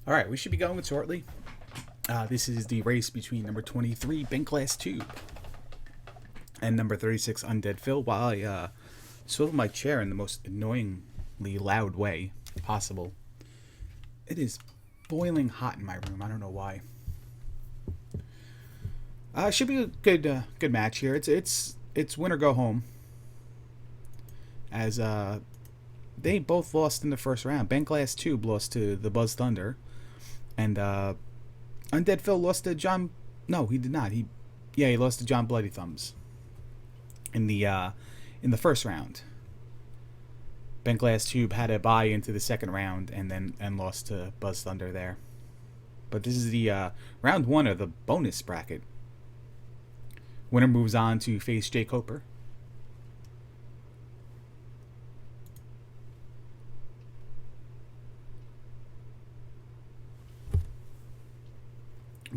All right, we should be going shortly. This is the race between number 23, Bentglasstube, and number 36, Undeadfil. While I swivel my chair in the most annoyingly loud way possible, it is boiling hot in my room. I don't know why. Should be a good match here. It's win or go home, as they both lost in the first round. Bentglasstube lost to the Buzz Thunder, and Undeadfil lost to John. No, he did not. He lost to John Bloody Thumbs in the first round. Bentglasstube had a bye into the second round and lost to Buzz Thunder there. But this is the round one of the bonus bracket. Winner moves on to face Jay Coper.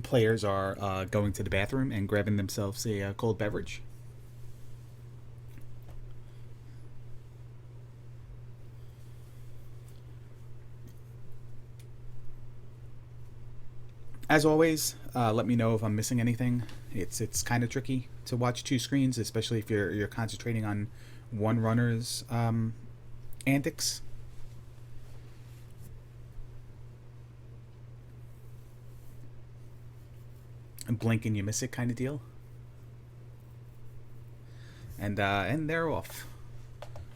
Players are going to the bathroom and grabbing themselves a cold beverage. As always, let me know if I'm missing anything. It's kind of tricky to watch two screens, especially if you're concentrating on one runner's antics. And blink and you miss it kind of deal. And they're off,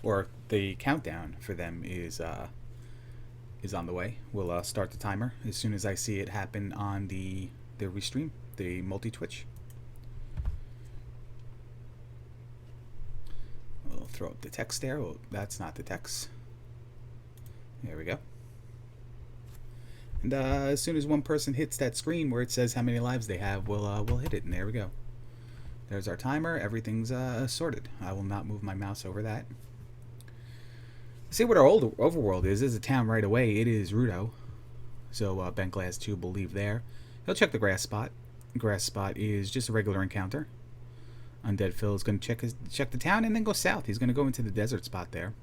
or the countdown for them is on the way. We'll start the timer as soon as I see it happen on the restream, the multi-Twitch. We'll throw up the text there. Well, that's not the text. There we go. And as soon as one person hits that screen where it says how many lives they have, we'll hit it, and there we go. There's our timer. Everything's sorted. I will not move my mouse over that. See what our old overworld is. There's a town right away. It is Rudo. So Bentglasstube will leave there. He'll check the grass spot. Grass spot is just a regular encounter. Undeadfil is going to check the town and then go south. He's going to go into the desert spot there.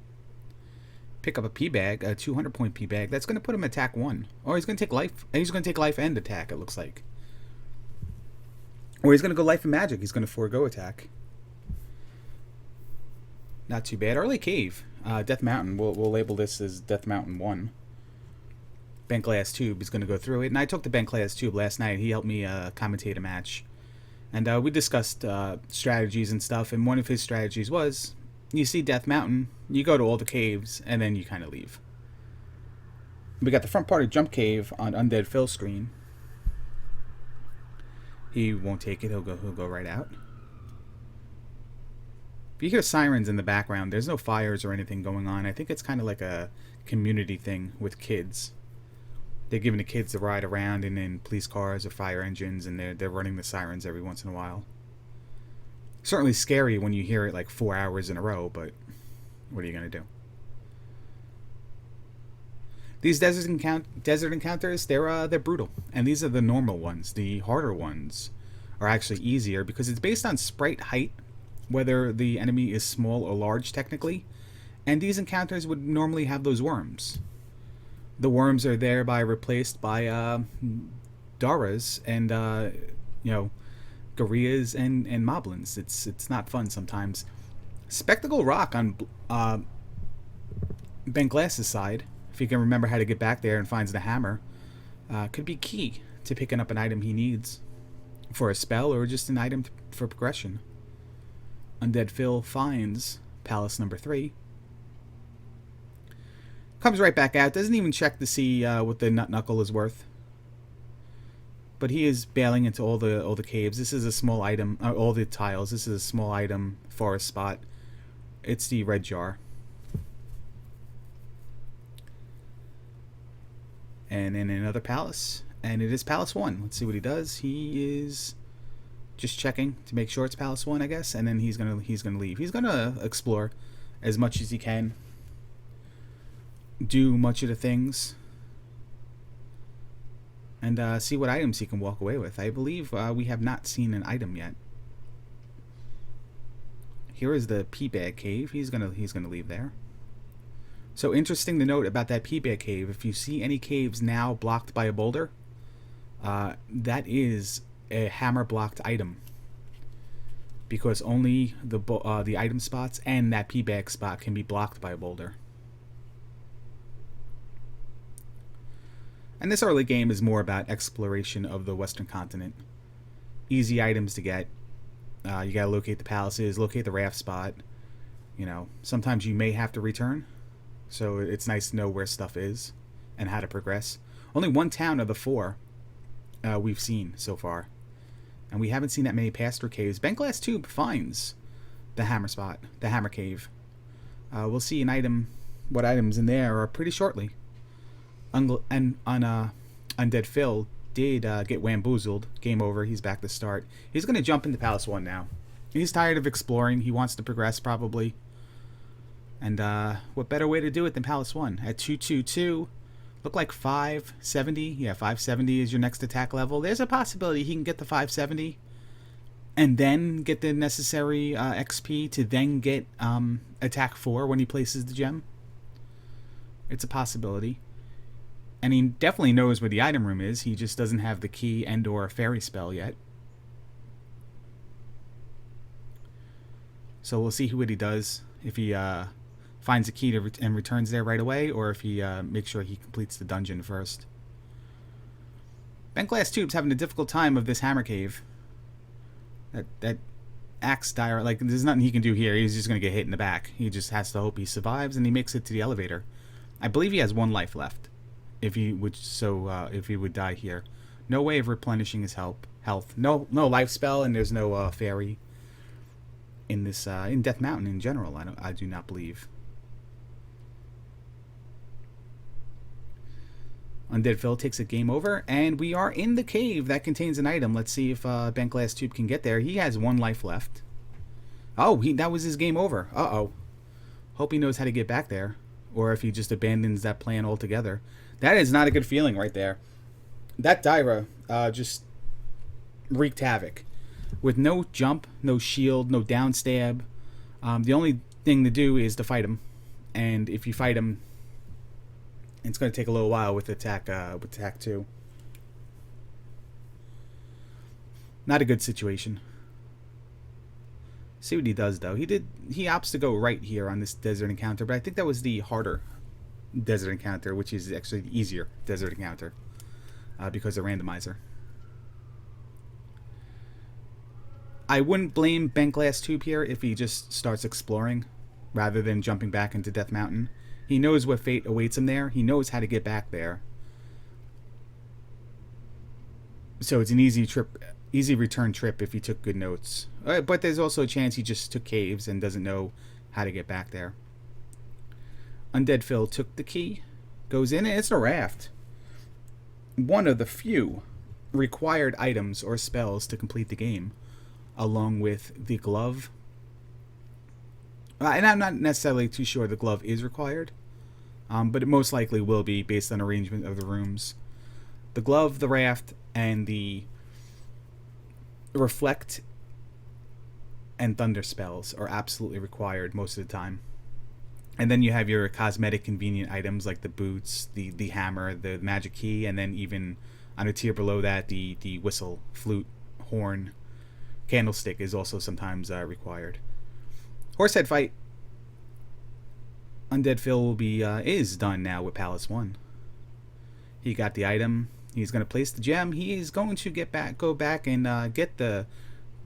Pick up a P bag, a 200-point P bag. That's going to put him attack 1. Or he's going to take life. He's going to take life and attack, it looks like. Or he's going to go life and magic. He's going to forego attack. Not too bad. Early cave. Death Mountain. We'll label this as Death Mountain 1. Bentglasstube is going to go through it. And I talked to Bentglasstube last night. He helped me commentate a match. And we discussed strategies and stuff. And one of his strategies was, you see Death Mountain, you go to all the caves, and then you kind of leave. We got the front part of Jump Cave on Undeadfil's screen. He won't take it. He'll go right out. If you hear sirens in the background, there's no fires or anything going on. I think it's kind of like a community thing with kids. They're giving the kids a ride around in police cars or fire engines, and they're running the sirens every once in a while. Certainly scary when you hear it like 4 hours in a row, but what are you going to do? These desert encounters, they're brutal. And these are the normal ones. The harder ones are actually easier because it's based on sprite height, whether the enemy is small or large technically. And these encounters would normally have those worms. The worms are thereby replaced by Daras and, Gorillas and Moblins. It's not fun sometimes. Spectacle Rock on Bentglass's side, if he can remember how to get back there and finds the hammer, could be key to picking up an item he needs for a spell or just an item for progression. Undeadfil finds Palace number 3. Comes right back out. Doesn't even check to see what the nut knuckle is worth. But he is bailing into all the caves. This is a small item. All the tiles. This is a small item forest spot. It's the red jar. And in another palace. And it is Palace 1. Let's see what he does. He is just checking to make sure it's Palace 1, I guess. And then he's gonna leave. He's gonna explore as much as he can. Do much of the things. And see what items he can walk away with. I believe we have not seen an item yet. Here is the P-Bag Cave. He's gonna leave there. So interesting to note about that P-Bear cave, if you see any caves now blocked by a boulder, that is a hammer blocked item. Because only the item spots and that P-Bag spot can be blocked by a boulder. And this early game is more about exploration of the western continent. Easy items to get. You gotta locate the palaces, locate the raft spot. You know, sometimes you may have to return. So it's nice to know where stuff is and how to progress. Only one town of the 4 we've seen so far. And we haven't seen that many pasture caves. Bentglasstube finds the hammer spot, the hammer cave. We'll see what items in there are pretty shortly. Undeadfil did get wamboozled. Game over. He's back to start. He's going to jump into Palace 1 now. He's tired of exploring. He wants to progress, probably. And what better way to do it than Palace 1? At 222, look like 570. Yeah, 570 is your next attack level. There's a possibility he can get the 570 and then get the necessary XP to then get attack 4 when he places the gem. It's a possibility. And he definitely knows where the item room is. He just doesn't have the key and or fairy spell yet. So we'll see what he does. If he finds a key and returns there right away, or if he makes sure he completes the dungeon first. Bentglasstube's having a difficult time of this hammer cave. That axe dire, like, there's nothing he can do here. He's just going to get hit in the back. He just has to hope he survives and he makes it to the elevator. I believe he has 1 life left. If he would die here. No way of replenishing his health. No life spell, and there's no fairy in this in Death Mountain in general. I do not believe. Undeadfil takes a game over, and we are in the cave that contains an item. Let's see if Bentglasstube can get there. He has 1 life left. Oh, that was his game over. Uh-oh. Hope he knows how to get back there. Or if he just abandons that plan altogether. That is not a good feeling right there. That Dyra just wreaked havoc. With no jump, no shield, no down stab. The only thing to do is to fight him. And if you fight him, it's going to take a little while with attack 2. Not a good situation. See what he does, though. He opts to go right here on this desert encounter, but I think that was the harder desert encounter, which is actually the easier desert encounter because of Randomizer. I wouldn't blame Bentglasstube here if he just starts exploring rather than jumping back into Death Mountain. He knows what fate awaits him there. He knows how to get back there. So it's an easy return trip if he took good notes. But there's also a chance he just took caves and doesn't know how to get back there. Undeadfil took the key, goes in, and it's a raft. One of the few required items or spells to complete the game, along with the glove. And I'm not necessarily too sure the glove is required, but it most likely will be based on arrangement of the rooms. The glove, the raft, and the reflect and thunder spells are absolutely required most of the time. And then you have your cosmetic convenient items like the boots, the hammer, the magic key, and then even on a tier below that, the whistle, flute, horn, candlestick is also sometimes required. Horsehead fight. Undeadfil will be is done now with Palace 1. He got the item. He's going to place the gem. He is going to go back and get the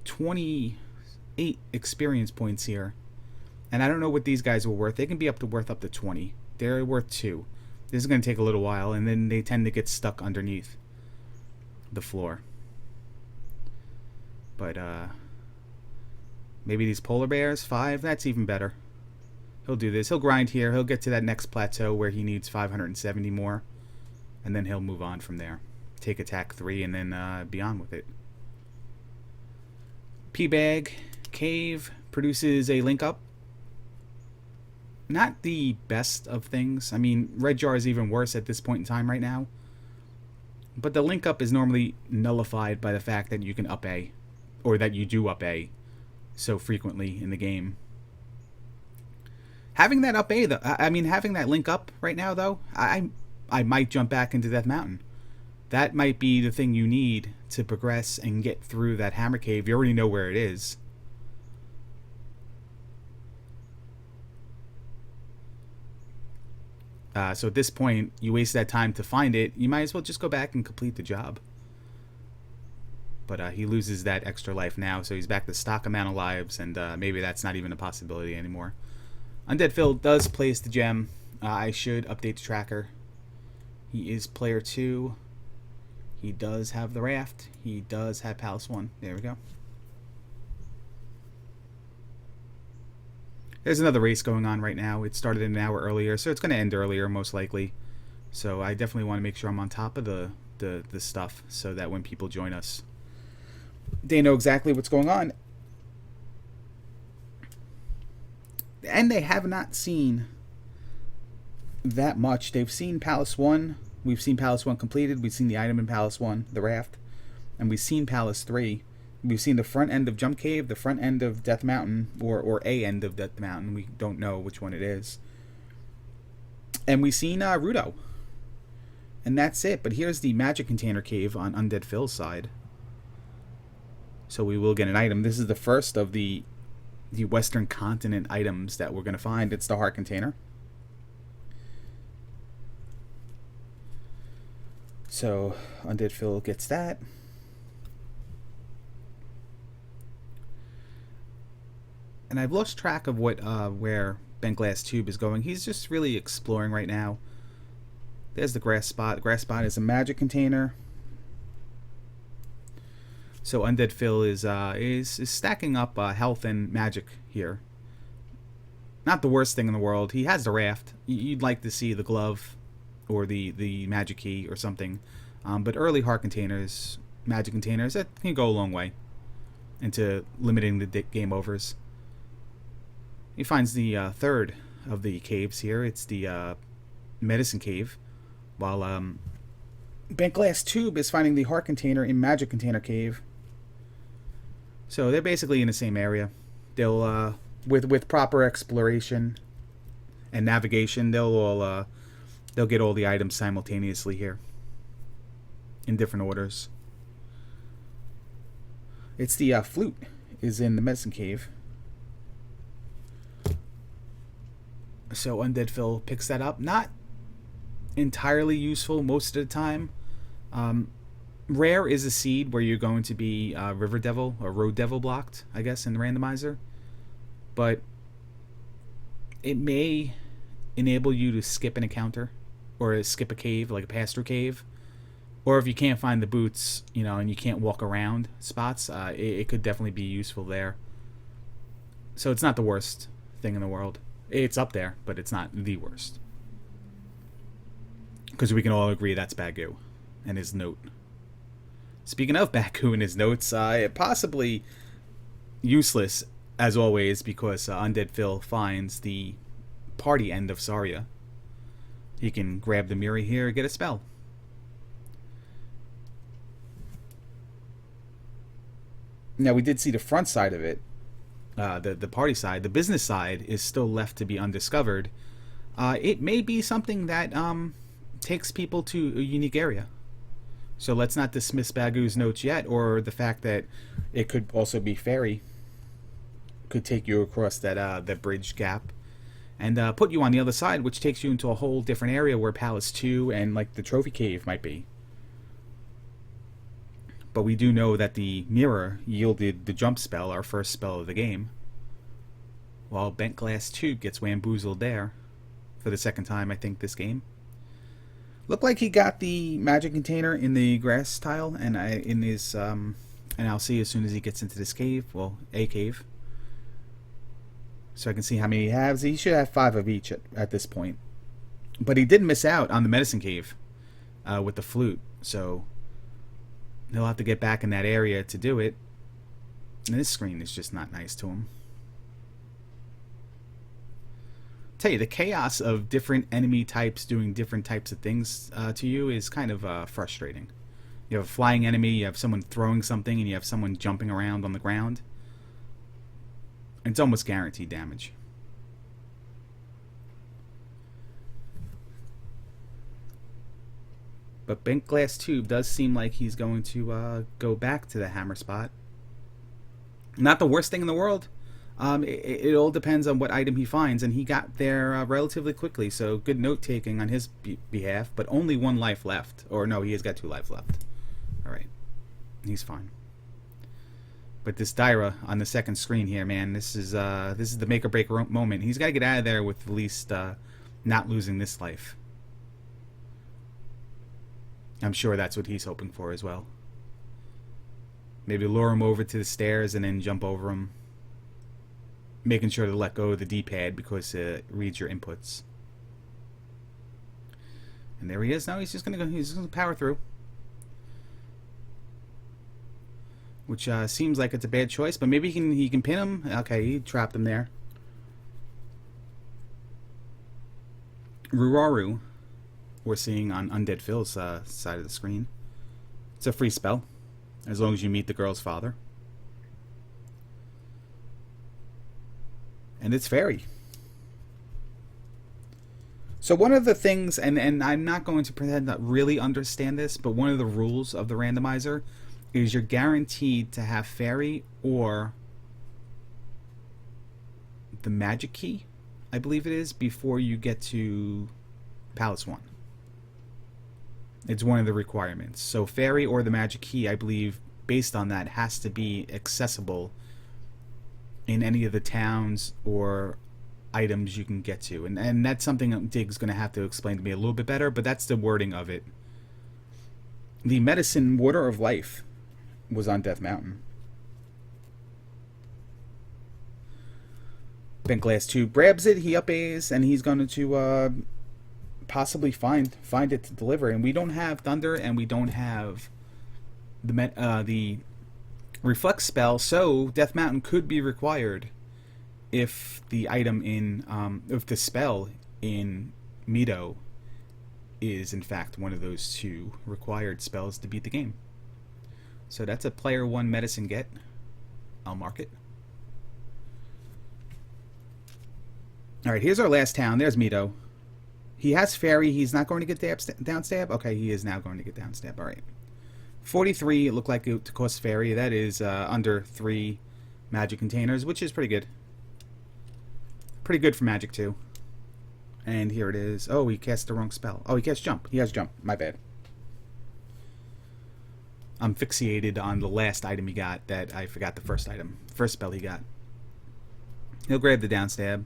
28 experience points here. And I don't know what these guys were worth. They can be worth up to 20. They're worth 2. This is going to take a little while, and then they tend to get stuck underneath the floor. But maybe these polar bears, 5. That's even better. He'll do this. He'll grind here. He'll get to that next plateau where he needs 570 more, and then he'll move on from there. Take attack 3 and then be on with it. P-Bag Cave produces a link up. Not the best of things. I mean, Red Jar is even worse at this point in time right now. But the link up is normally nullified by the fact that you can up A, or that you do up A so frequently in the game. Having that up A, though, I mean, having that link up right now, though, I might jump back into Death Mountain. That might be the thing you need to progress and get through that hammer cave. You already know where it is. So at this point, you waste that time to find it. You might as well just go back and complete the job. But he loses that extra life now, so he's back to stock amount of lives, and maybe that's not even a possibility anymore. Undeadfil does place the gem. I should update the tracker. He is player 2. He does have the raft. He does have Palace 1. There we go. There's another race going on right now. It started an hour earlier, so it's going to end earlier, most likely. So I definitely want to make sure I'm on top of the stuff, so that when people join us, they know exactly what's going on. And they have not seen that much. They've seen Palace 1. We've seen Palace 1 completed. We've seen the item in Palace 1, the raft. And we've seen Palace 3. We've seen the front end of Jump Cave, the front end of Death Mountain, or a end of Death Mountain. We don't know which one it is. And we've seen Rudo. And that's it. But here's the magic container cave on Undeadfil's side. So we will get an item. This is the first of the Western Continent items that we're going to find. It's the heart container. So Undeadfil gets that. And I've lost track of what where Bentglasstube is going. He's just really exploring right now. There's the grass spot. The grass spot is a magic container. So Undeadfil is stacking up health and magic here. Not the worst thing in the world. He has the raft. You'd like to see the glove or the magic key or something. But early heart containers, magic containers, that can go a long way into limiting the game overs. He finds the third of the caves here. It's the medicine cave, while Bentglasstube is finding the heart container in magic container cave. So they're basically in the same area. They'll with proper exploration and navigation, they'll get all the items simultaneously here in different orders. It's the flute is in the medicine cave. So Undeadfil picks that up. Not entirely useful most of the time. Rare is a seed where you're going to be River Devil or Road Devil blocked, I guess, in the randomizer. But it may enable you to skip an encounter or skip a cave, like a pass-through cave. Or if you can't find the boots, you know, and you can't walk around spots, it could definitely be useful there. So it's not the worst thing in the world. It's up there, but it's not the worst. Because we can all agree that's Bagu and his note. Speaking of Bagu and his notes, possibly useless, as always, because Undeadfil finds the party end of Saria. He can grab the mirror here and get a spell. Now, we did see the front side of it. The party side. The business side is still left to be undiscovered. It may be something that takes people to a unique area. So let's not dismiss Bagu's notes yet, or the fact that it could also be fairy. Could take you across that bridge gap and put you on the other side, which takes you into a whole different area where Palace 2 and like the Trophy Cave might be. But we do know that the mirror yielded the jump spell, our first spell of the game. While Bentglasstube gets wamboozled there for the second time, I think, this game. Looked like he got the magic container in the grass tile, and and I'll see as soon as he gets into this cave. Well, a cave. So I can see how many he has. He should have 5 of each at this point. But he did miss out on the medicine cave with the flute, so he'll have to get back in that area to do it. And this screen is just not nice to him. Tell you, the chaos of different enemy types doing different types of things to you is kind of frustrating. You have a flying enemy, you have someone throwing something, and you have someone jumping around on the ground. It's almost guaranteed damage. But Bentglasstube does seem like he's going to go back to the hammer spot. Not the worst thing in the world. It all depends on what item he finds, and he got there relatively quickly, so good note-taking on his behalf, but only 1 life left. Or no, he has got 2 life left. Alright. He's fine. But this Dyra on the second screen here, man, this is the make-or-break moment. He's got to get out of there with at least not losing this life. I'm sure that's what he's hoping for as well. Maybe lure him over to the stairs and then jump over him. Making sure to let go of the D-pad because it reads your inputs. And there he is. Now he's just gonna go. He's gonna power through, which seems like it's a bad choice. But maybe he can pin him. Okay, he trapped him there. Ruraru, we're seeing on Undeadfil's side of the screen. It's a free spell, as long as you meet the girl's father. And it's fairy. So one of the things, and I'm not going to pretend to really understand this, but one of the rules of the randomizer is you're guaranteed to have fairy or the magic key, I believe it is, before you get to Palace 1. It's one of the requirements. So fairy or the magic key, I believe, based on that, has to be accessible in any of the towns or items you can get to. And that's something Dig's going to have to explain to me a little bit better, but that's the wording of it. The medicine Water of Life was on Death Mountain. Bentglasstube grabs it, he up A's, and he's going to possibly find it to deliver. And we don't have Thunder, and we don't have the Reflect spell, so Death Mountain could be required if the item in if the spell in Mido is in fact one of those 2 required spells to beat the game. So that's a player 1 medicine get. I'll mark it. Alright, here's our last town. There's Mido. He has fairy. He's not going to get down stab? Okay, he is now going to get down stab. Alright. 43, it looked like it to cost fairy. That is under 3 magic containers, which is pretty good. Pretty good for magic, too. And here it is. Oh, he cast the wrong spell. Oh, he cast jump. He has jump. My bad. I'm fixated on the last item he got that I forgot the first item. First spell he got. He'll grab the down stab.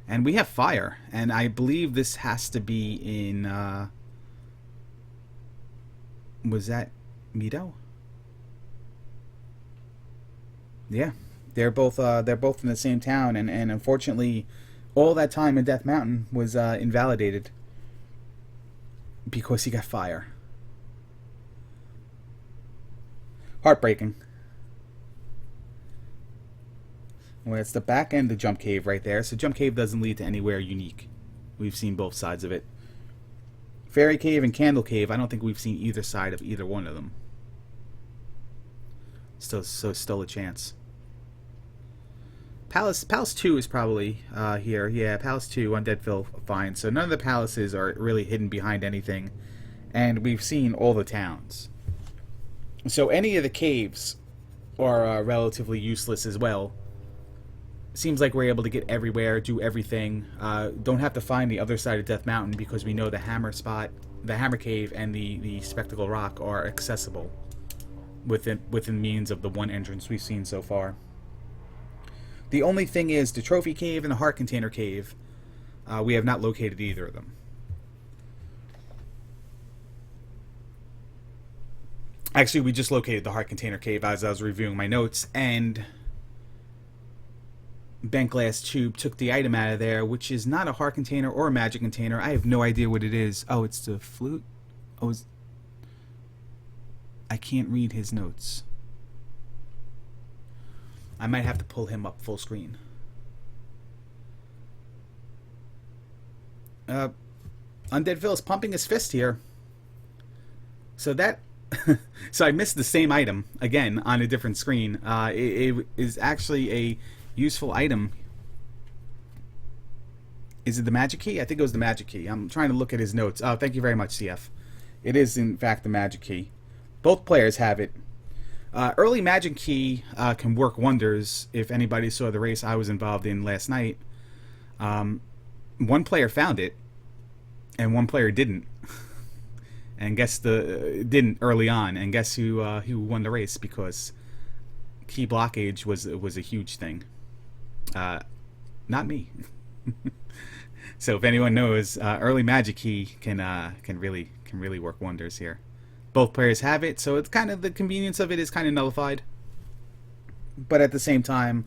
And we have fire. And I believe this has to be in... was that Mido? Yeah, they're both in the same town, and unfortunately, all that time in Death Mountain was invalidated because he got fire. Heartbreaking. Well, it's the back end of Jump Cave right there, so Jump Cave doesn't lead to anywhere unique. We've seen both sides of it. Fairy Cave and Candle Cave, I don't think we've seen either side of either one of them. Still a chance. Palace 2 is probably here. Yeah, Palace 2, Undeadfil, fine. So none of the palaces are really hidden behind anything. And we've seen all the towns. So any of the caves are relatively useless as well. Seems like we're able to get everywhere, do everything. Don't have to find the other side of Death Mountain because we know the hammer spot, the hammer cave, and the spectacle rock are accessible within means of the one entrance we've seen so far. The only thing is the trophy cave and the heart container cave. We have not located either of them. Actually, we just located the heart container cave as I was reviewing my notes, and Bentglasstube took the item out of there, which is not a heart container or a magic container. I have no idea what it is. Oh, it's the flute? Oh, I can't read his notes. I might have to pull him up full screen. Undeadfil is pumping his fist here. So that... so I missed the same item, again, on a different screen. It is actually a useful item. Is it the magic key? I think it was the magic key. I'm trying to look at his notes. Oh, thank you very much, CF. It is, in fact, the magic key. Both players have it. Early magic key can work wonders. If anybody saw the race I was involved in last night, one player found it, and one player didn't. And guess didn't early on. And guess who won the race? Because key blockage was a huge thing. Not me. So if anyone knows, early magic key can really work wonders here. Both players have it, so it's kind of the convenience of it is kind of nullified. But at the same time,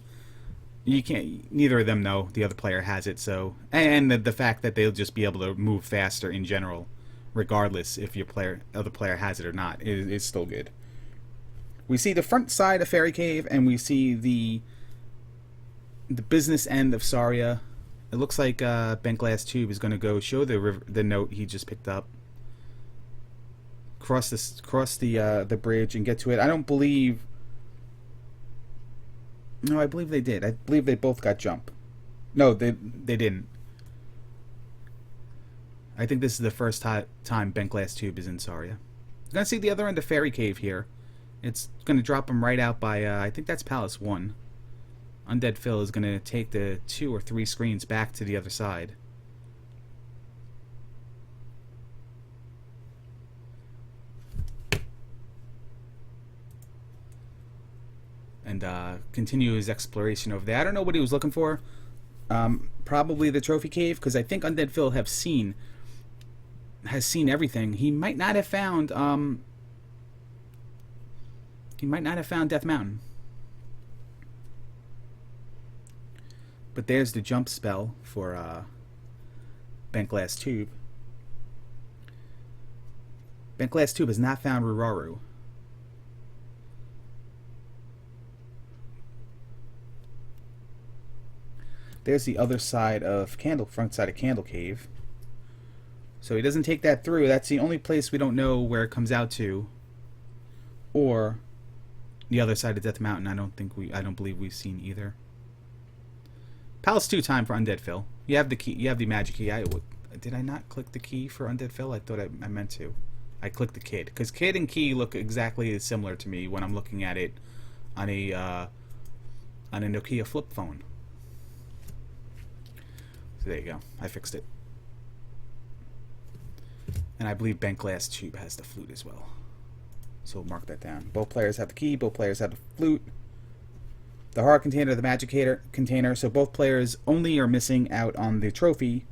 you can't. Neither of them know the other player has it. So and the fact that they'll just be able to move faster in general, regardless if your other player has it or not, is still good. We see the front side of Fairy Cave, and we see the business end of Saria. It looks like Bentglasstube is going to go show the note he just picked up. Cross the bridge and get to it. I don't believe. No, I believe they did. I believe they both got jump. No, they didn't. I think this is the first time Bentglasstube is in Saria. You're gonna see the other end of Fairy Cave here. It's gonna drop him right out by I think that's Palace 1. Undeadfil is gonna take the 2 or 3 screens back to the other side. And continue his exploration over there. I don't know what he was looking for. Probably the trophy cave, because I think Undeadfil has seen everything. He might not have found Death Mountain. But there's the jump spell for Bentglasstube. Bentglasstube has not found Ruraru. There's the other side of front side of Candle Cave. So he doesn't take that through. That's the only place we don't know where it comes out to. Or the other side of Death Mountain. I don't believe we've seen either. Palace 2 time for Undeadfil. You have the key. You have the magic key. Did I not click the key for Undeadfil? I thought I meant to. I clicked the kid because kid and key look exactly similar to me when I'm looking at it on a Nokia flip phone. So there you go. I fixed it. And I believe Bentglasstube has the flute as well. So we'll mark that down. Both players have the key. Both players have the flute. The horror container, the magic container. So both players only are missing out on the trophy,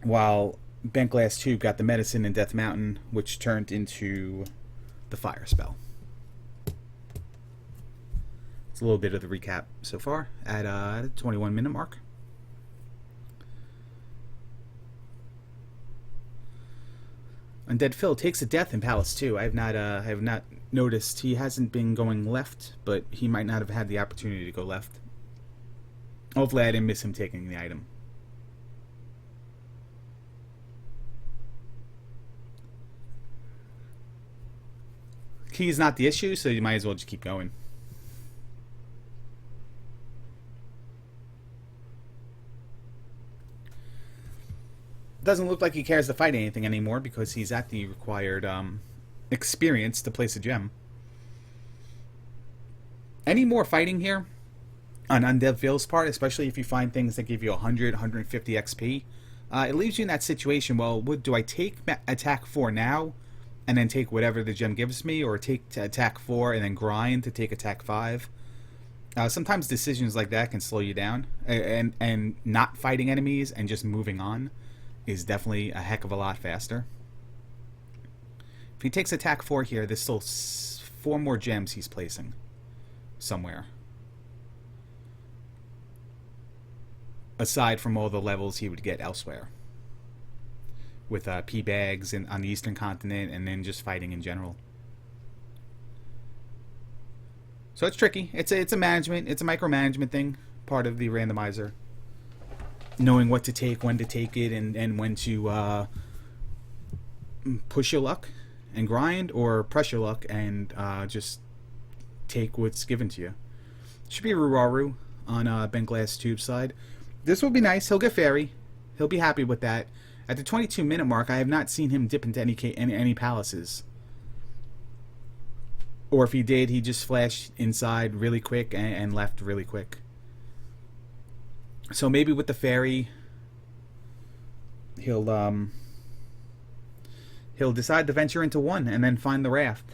while Bentglasstube got the medicine in Death Mountain, which turned into the fire spell. It's a little bit of the recap so far at the 21-minute mark. Undeadfil takes a death in Palace 2. I have not noticed. He hasn't been going left, but he might not have had the opportunity to go left. Hopefully I didn't miss him taking the item. Key is not the issue, so you might as well just keep going. Doesn't look like he cares to fight anything anymore because he's at the required experience to place a gem. Any more fighting here on Undeadfil's part, especially if you find things that give you 100, 150 XP, it leaves you in that situation. Well, do I take attack 4 now and then take whatever the gem gives me, or take attack 4 and then grind to take attack 5? Sometimes decisions like that can slow you down, and not fighting enemies and just moving on is definitely a heck of a lot faster. If he takes attack 4 here, there's still 4 more gems he's placing somewhere, aside from all the levels he would get elsewhere with P bags on the Eastern Continent, and then just fighting in general. So it's tricky. It's a micromanagement thing, part of the randomizer. Knowing what to take, when to take it, and when to push your luck and grind, or press your luck and just take what's given to you. Should be Ruraru on Bentglasstube's side. This will be nice. He'll get fairy. He'll be happy with that. At the 22-minute mark, I have not seen him dip into any palaces. Or if he did, he just flashed inside really quick and left really quick. So maybe with the fairy, he'll decide to venture into one and then find the raft.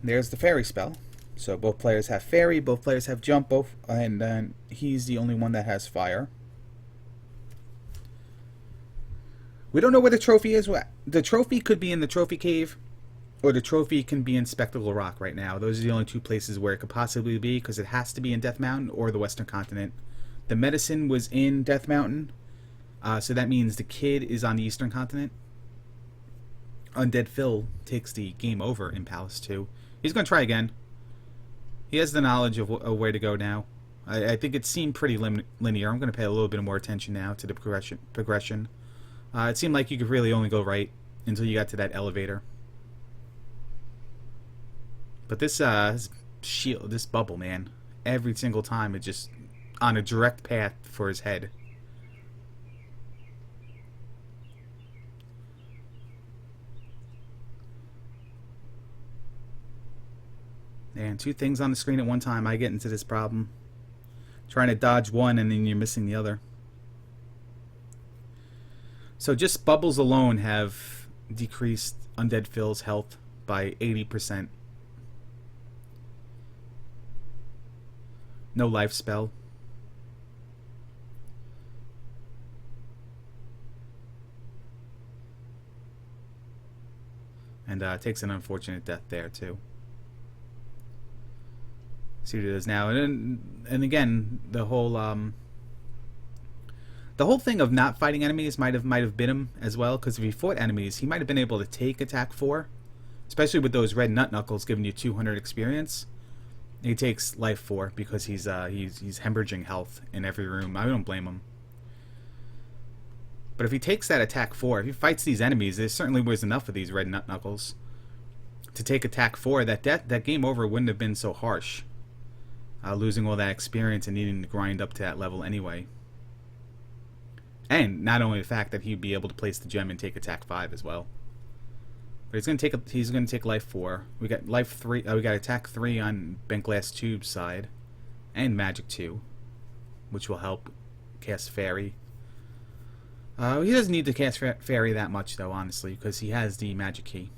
There's the fairy spell. So both players have fairy, both players have jump, and then he's the only one that has fire. We don't know where the trophy is. The trophy could be in the trophy cave, or the trophy can be in Spectacle Rock right now. Those are the only two places where it could possibly be, because it has to be in Death Mountain or the Western Continent. The medicine was in Death Mountain, so that means the kid is on the Eastern Continent. Undeadfil takes the game over in Palace 2. He's going to try again. He has the knowledge of where to go now. I think it seemed pretty linear. I'm going to pay a little bit more attention now to the progression. It seemed like you could really only go right until you got to that elevator. But this shield, this bubble, man, every single time it just on a direct path for his head. And two things on the screen at one time. I get into this problem. Trying to dodge one and then you're missing the other. So just bubbles alone have decreased Undeadfil's health by 80%. No life spell. And takes an unfortunate death there too. See what it is now, and again, the whole thing of not fighting enemies might have bit him as well, because if he fought enemies, he might have been able to take attack 4, especially with those red nut knuckles giving you 200 experience. He takes life 4 because he's hemorrhaging health in every room. I don't blame him. But if he takes that attack 4, if he fights these enemies, there certainly was enough of these red nut knuckles to take attack 4. That game over wouldn't have been so harsh. Losing all that experience and needing to grind up to that level anyway. And not only the fact that he'd be able to place the gem and take attack 5 as well. But he's gonna take life 4. We got life 3. We got attack 3 on Bentglasstube's side, and magic 2, which will help cast fairy. He doesn't need to cast fairy that much though, honestly, because he has the magic key.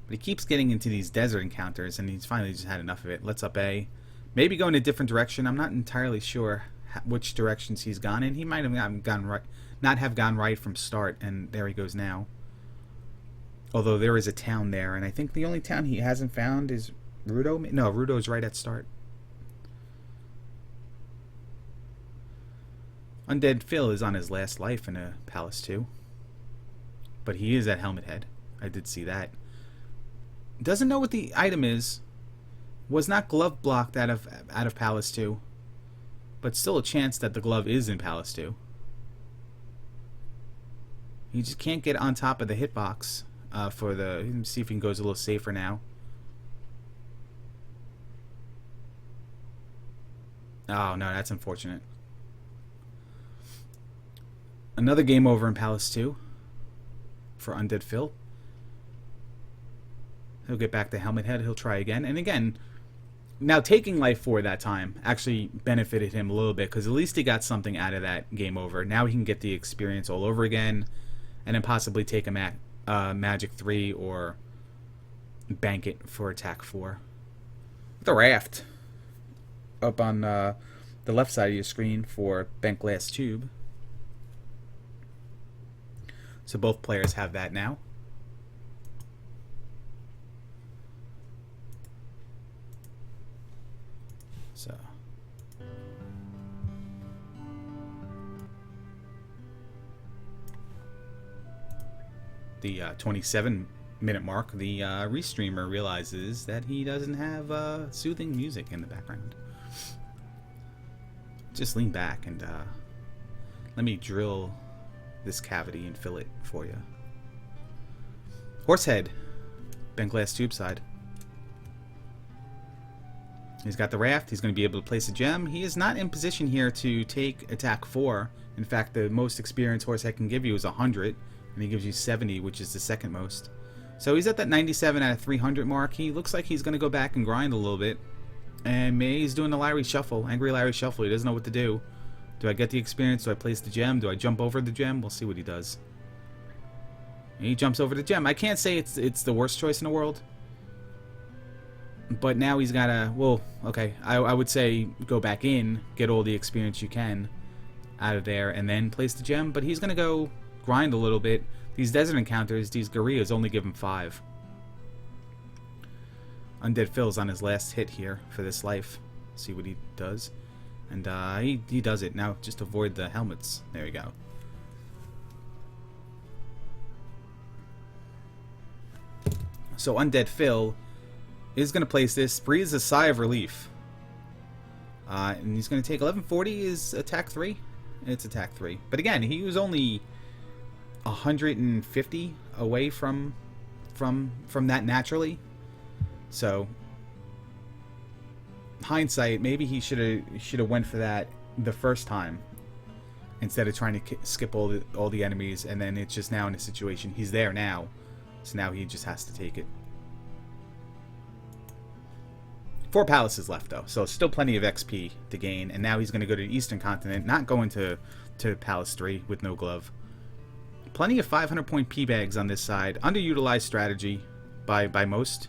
But he keeps getting into these desert encounters, and he's finally just had enough of it. Let's up A. Maybe go in a different direction. I'm not entirely sure which directions he's gone in. He might have not have gone right from start, and there he goes now. Although there is a town there, and I think the only town he hasn't found is Rudo. No, Rudo's right at start. Undeadfil is on his last life in a Palace 2. But he is at Helmet Head. I did see that. Doesn't know what the item is. Was not glove blocked out of Palace 2. But still a chance that the glove is in Palace 2. You just can't get on top of the hitbox for the... Let's see if he goes a little safer now. Oh, no, that's unfortunate. Another game over in Palace 2 for Undeadfil. He'll get back to Helmet Head. He'll try again. And again, now taking life 4 that time actually benefited him a little bit, because at least he got something out of that game over. Now he can get the experience all over again, and then possibly take a magic 3 or bank it for attack 4. The raft up on the left side of your screen for Bentglasstube. So both players have that now. So the 27-minute mark, the restreamer realizes that he doesn't have soothing music in the background. Just lean back and let me drill this cavity and fill it for you. Horsehead, Bentglasstube side. He's got the raft. He's going to be able to place a gem. He is not in position here to take attack 4. In fact, the most experienced horse I can give you is 100, and he gives you 70, which is the second most. So he's at that 97 out of 300 mark. He looks like he's going to go back and grind a little bit. And maybe he's doing the Larry Shuffle, AngryLarry Shuffle. He doesn't know what to do. Do I get the experience? Do I place the gem? Do I jump over the gem? We'll see what he does. And he jumps over the gem. I can't say it's the worst choice in the world. But now he's got to, well, okay, I would say go back in, get all the experience you can out of there, and then place the gem. But he's going to go grind a little bit. These desert encounters, these gorillas only give him 5. Undeadfil's on his last hit here for this life. See what he does. And he does it. Now just avoid the helmets. There we go. So Undeadfil is going to place this. Breathes a sigh of relief. And he's going to take 1140 is attack 3. It's attack 3. But again, he was only 150 away from that naturally. So hindsight, maybe he should have went for that the first time instead of trying to skip all the enemies, and then it's just now in a situation he's there now, so now he just has to take it. 4 palaces left though, so still plenty of XP to gain, and now he's going to go to the Eastern Continent, not going to Palace 3 with no glove. Plenty of 500 point P bags on this side. Underutilized strategy by most.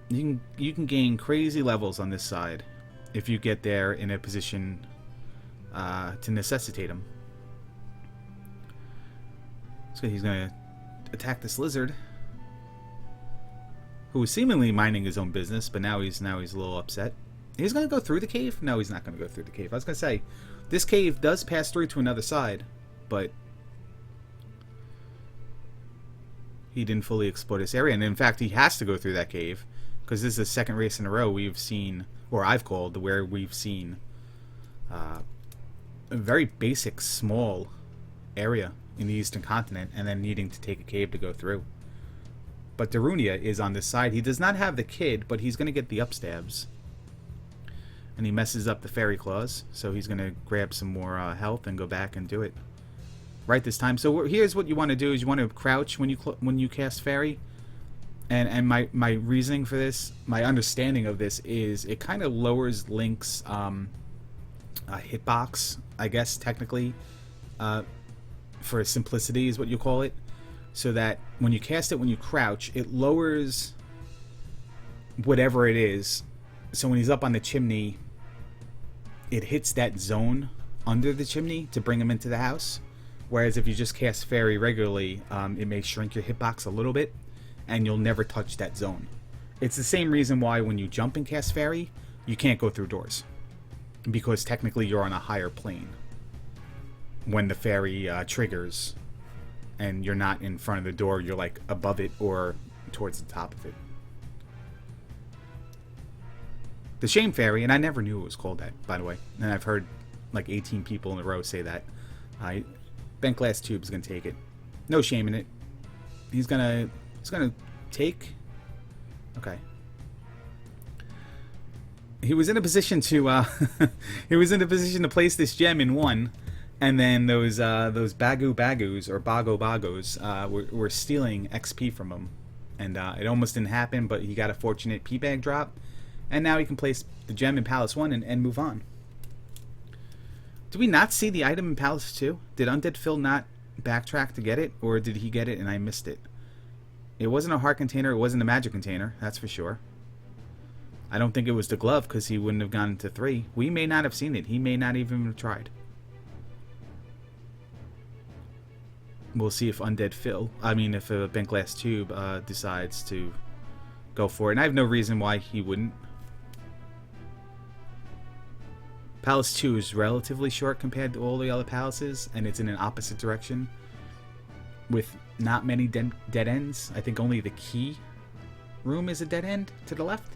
You can gain crazy levels on this side if you get there in a position to necessitate them. So he's going to attack this lizard, who was seemingly minding his own business, but now he's a little upset. He's going to go through the cave? No, he's not going to go through the cave. I was going to say, this cave does pass through to another side, but he didn't fully explore this area. And in fact, he has to go through that cave, because this is the second race in a row we've seen, or I've called, where we've seen a very basic, small area in the Eastern Continent, and then needing to take a cave to go through. But Darunia is on this side. He does not have the kid, but he's going to get the upstabs. And he messes up the fairy claws, so he's going to grab some more health and go back and do it right this time. So here's what you want to do: is you want to crouch when you cast fairy. And my reasoning for this, my understanding of this, is it kind of lowers Link's hitbox, I guess technically, for simplicity is what you call it. So that when you cast it when you crouch, it lowers whatever it is. So when he's up on the chimney, it hits that zone under the chimney to bring him into the house. Whereas if you just cast fairy regularly, it may shrink your hitbox a little bit, and you'll never touch that zone. It's the same reason why when you jump and cast fairy, you can't go through doors, because technically you're on a higher plane when the fairy triggers, and you're not in front of the door, you're like above it or towards the top of it. The Shame Fairy, and I never knew it was called that, by the way, and I've heard like 18 people in a row say that. Bentglasstube is going to take it. No shame in it. He's gonna take. Okay. He was in a position to place this gem in 1, and then those bagus or bagos were stealing XP from him, and it almost didn't happen, but he got a fortunate P bag drop, and now he can place the gem in Palace 1 and move on. Did we not see the item in Palace 2? Did Undeadfil not backtrack to get it, or did he get it and I missed it? It wasn't a heart container, it wasn't a magic container, that's for sure. I don't think it was the glove, because he wouldn't have gone to 3. We may not have seen it. He may not even have tried. We'll see if if Bentglasstube decides to go for it. And I have no reason why he wouldn't. Palace 2 is relatively short compared to all the other palaces, and it's in an opposite direction with not many dead ends. I think only the key room is a dead end to the left.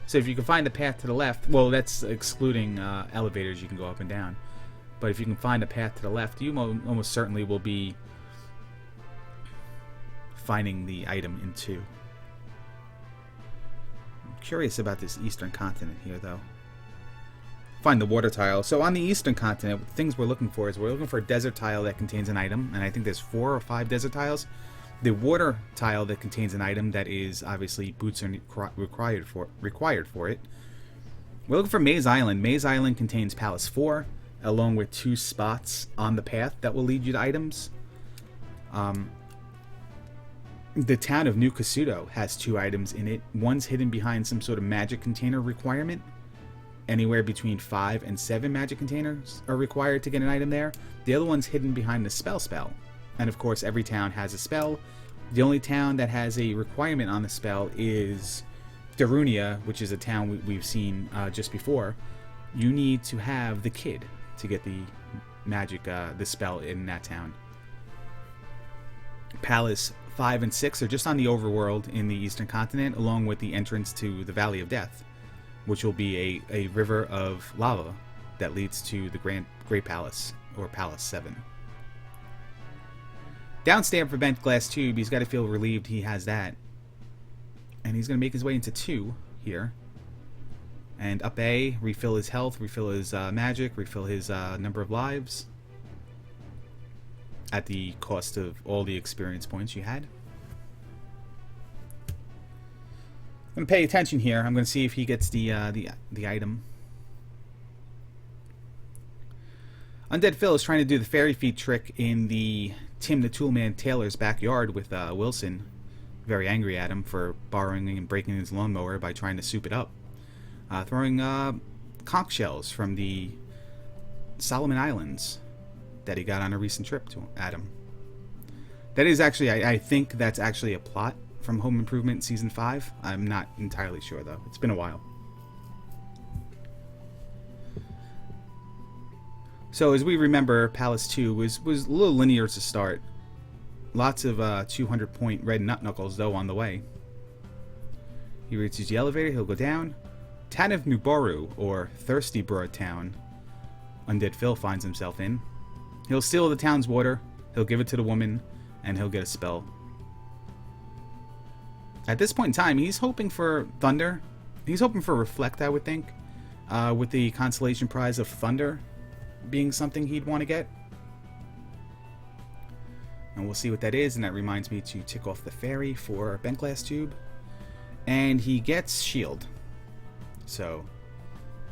So if you can find the path to the left, well, that's excluding elevators, you can go up and down. But if you can find a path to the left, you almost certainly will be finding the item in 2. Curious about this eastern continent here, though. Find the water tile. So on the eastern continent, things we're looking for is we're looking for a desert tile that contains an item, and I think there's 4 or 5 desert tiles. The water tile that contains an item that is obviously boots are required for it. We're looking for Maze Island. Maze Island contains Palace 4, along with 2 spots on the path that will lead you to items. The town of New Kasuto has 2 items in it. One's hidden behind some sort of magic container requirement. Anywhere between 5 and 7 magic containers are required to get an item there. The other one's hidden behind the spell. And of course, every town has a spell. The only town that has a requirement on the spell is Darunia, which is a town we've seen just before. You need to have the kid to get the magic, the spell in that town. Palace 5 and 6 are just on the overworld in the eastern continent, along with the entrance to the Valley of Death, which will be a river of lava that leads to the Great Palace, or Palace 7. Downstamp for Bentglasstube, he's got to feel relieved he has that. And he's going to make his way into 2 here. And up A, refill his health, refill his magic, refill his number of lives. At the cost of all the experience points you had. I'm going to pay attention here. I'm going to see if he gets the item. Undeadfil is trying to do the fairy feet trick in the Tim the Toolman Taylor's backyard with Wilson. Very angry at him for borrowing and breaking his lawnmower by trying to soup it up. Throwing conch shells from the Solomon Islands that he got on a recent trip to Adam. That is actually, I think that's actually a plot from Home Improvement Season 5. I'm not entirely sure, though. It's been a while. So, as we remember, Palace 2 was a little linear to start. Lots of 200-point red nut knuckles, though, on the way. He reaches the elevator. He'll go down. Town of Nuboru, or Thirsty Broad Town, Undeadfil finds himself in. He'll steal the town's water, he'll give it to the woman, and he'll get a spell. At this point in time, he's hoping for Thunder. He's hoping for Reflect, I would think, with the consolation prize of Thunder being something he'd want to get. And we'll see what that is, and that reminds me to tick off the fairy for Bentglasstube. And he gets Shield. So,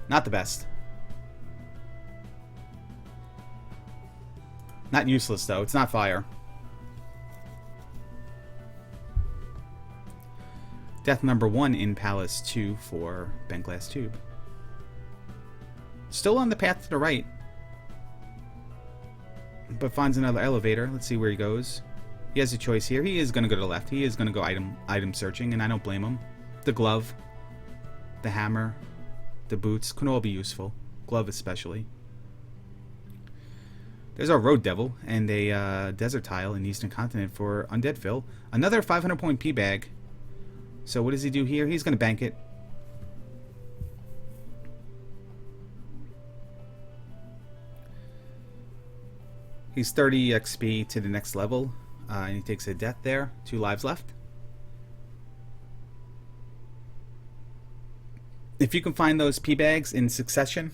not the best. Not useless, though. It's not fire. Death number 1 in Palace 2 for Bentglasstube. Still on the path to the right, but finds another elevator. Let's see where he goes. He has a choice here. He is going to go to the left. He is going to go item searching, and I don't blame him. The glove, the hammer, the boots can all be useful. Glove especially. There's our Road Devil and a desert tile in the Eastern Continent for Undeadfil. Another 500-point P-bag. So what does he do here? He's going to bank it. He's 30 XP to the next level. And he takes a death there. 2 lives left. If you can find those P-bags in succession,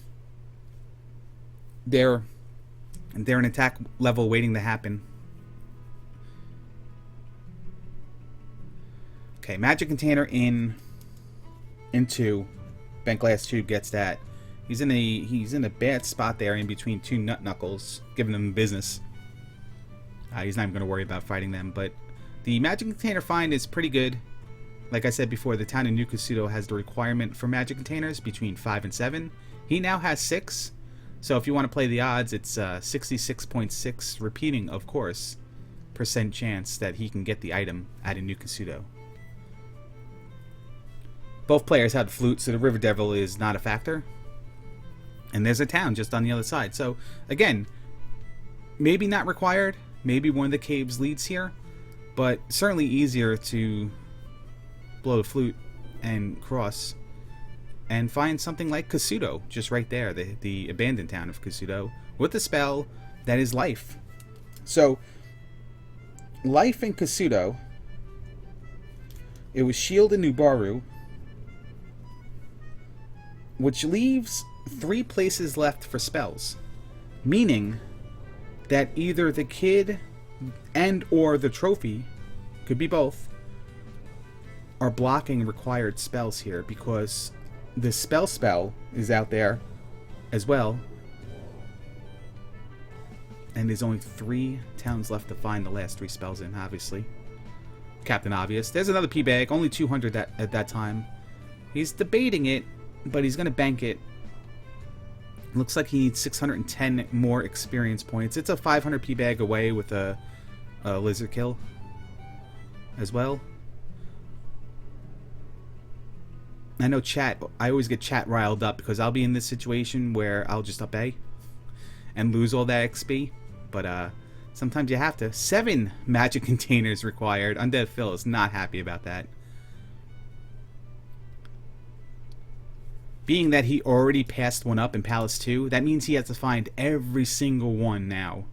they're an attack level waiting to happen. Okay, magic container in 2. Bentglasstube gets that. He's in a bad spot there in between 2 nut knuckles, giving them business. He's not even going to worry about fighting them, but the magic container find is pretty good. Like I said before, the town of New Kasuto has the requirement for magic containers between 5 and 7. He now has 6. So if you want to play the odds, it's 66.6 repeating, of course, % chance that he can get the item at a New Kasuto. Both players had flute, so the River Devil is not a factor. And there's a town just on the other side. So again, maybe not required. Maybe one of the caves leads here, but certainly easier to blow the flute and cross and find something like Kasuto, just right there, the abandoned town of Kasuto, with the spell that is life. So, life in Kasuto, it was Shield in Nuboru, which leaves 3 places left for spells, meaning that either the kid and or the trophy, could be both, are blocking required spells here, because the spell is out there as well, and there's only 3 towns left to find the last 3 spells in, obviously. Captain Obvious. There's another P-Bag, only 200 at that time. He's debating it, but he's going to bank it. Looks like he needs 610 more experience points. It's a 500 P-Bag away with a lizard kill as well. I know chat, I always get chat riled up because I'll be in this situation where I'll just up A and lose all that XP. But sometimes you have to. 7 magic containers required. Undeadfil is not happy about that. Being that he already passed one up in Palace 2, that means he has to find every single one now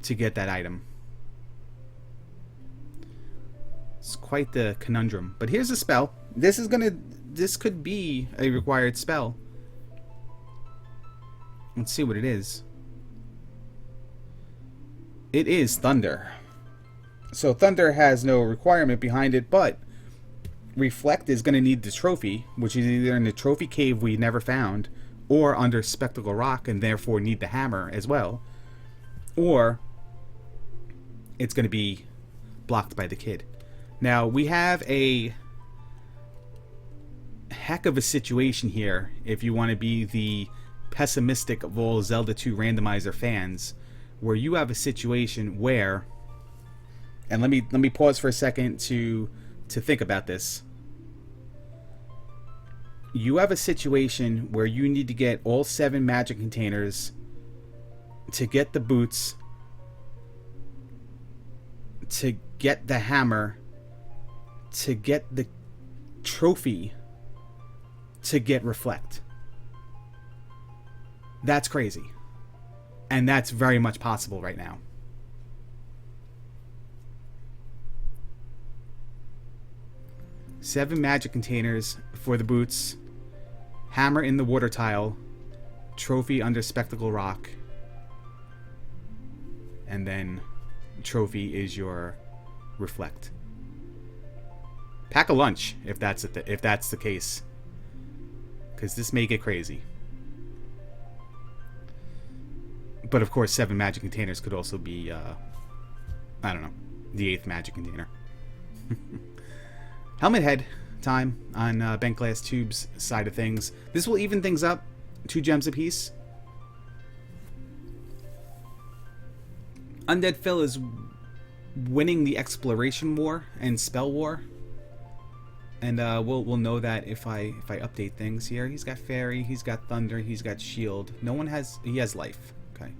to get that item. It's quite the conundrum. But here's a spell. This could be a required spell. Let's see what it is. It is Thunder. So Thunder has no requirement behind it, but Reflect is going to need the trophy, which is either in the trophy cave we never found, or under Spectacle Rock, and therefore need the hammer as well. Or it's going to be blocked by the kid. Now, we have a heck of a situation here if you want to be the pessimistic of all Zelda 2 Randomizer fans, where you have a situation where, and let me pause for a second to think about this. You have a situation where you need to get all 7 magic containers to get the boots, to get the hammer, to get the trophy, to get Reflect. That's crazy. And that's very much possible right now. Seven magic containers for the boots, hammer in the water tile, trophy under Spectacle Rock, and then trophy is your Reflect. Pack a lunch if that's the case, because this may get crazy. But of course, 7 magic containers could also be, I don't know, the 8th magic container. Helmet head time on Bentglasstube's side of things. This will even things up. 2 gems apiece. Undeadfil is winning the exploration war and spell war, and we'll know that if I update things here. He's got fairy, he's got thunder, he's got shield. No one has. He has life. Okay.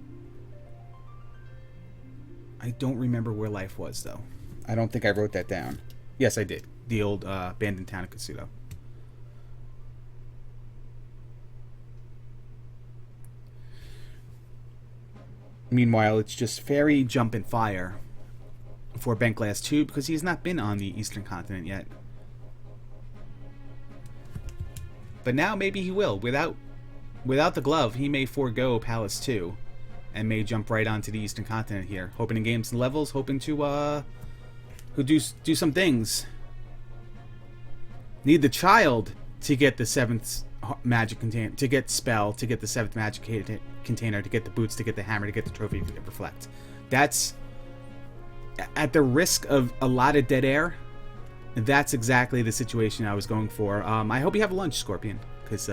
I don't remember where life was though. I don't think I wrote that down. Yes, I did. The old abandoned town of Kasuto. Meanwhile, it's just fairy, jump, and fire for Bentglasstube because he's not been on the Eastern Continent yet. But now maybe he will. Without the glove, he may forego Palace 2 and may jump right onto the Eastern Continent here, hoping to gain some levels, hoping to do some things. Need the child to get the 7th magic container, to get spell, to get the 7th magic container, to get the boots, to get the hammer, to get the trophy, to get Reflect. That's at the risk of a lot of dead air. That's exactly the situation I was going for. I hope you have a lunch, Scorpion, because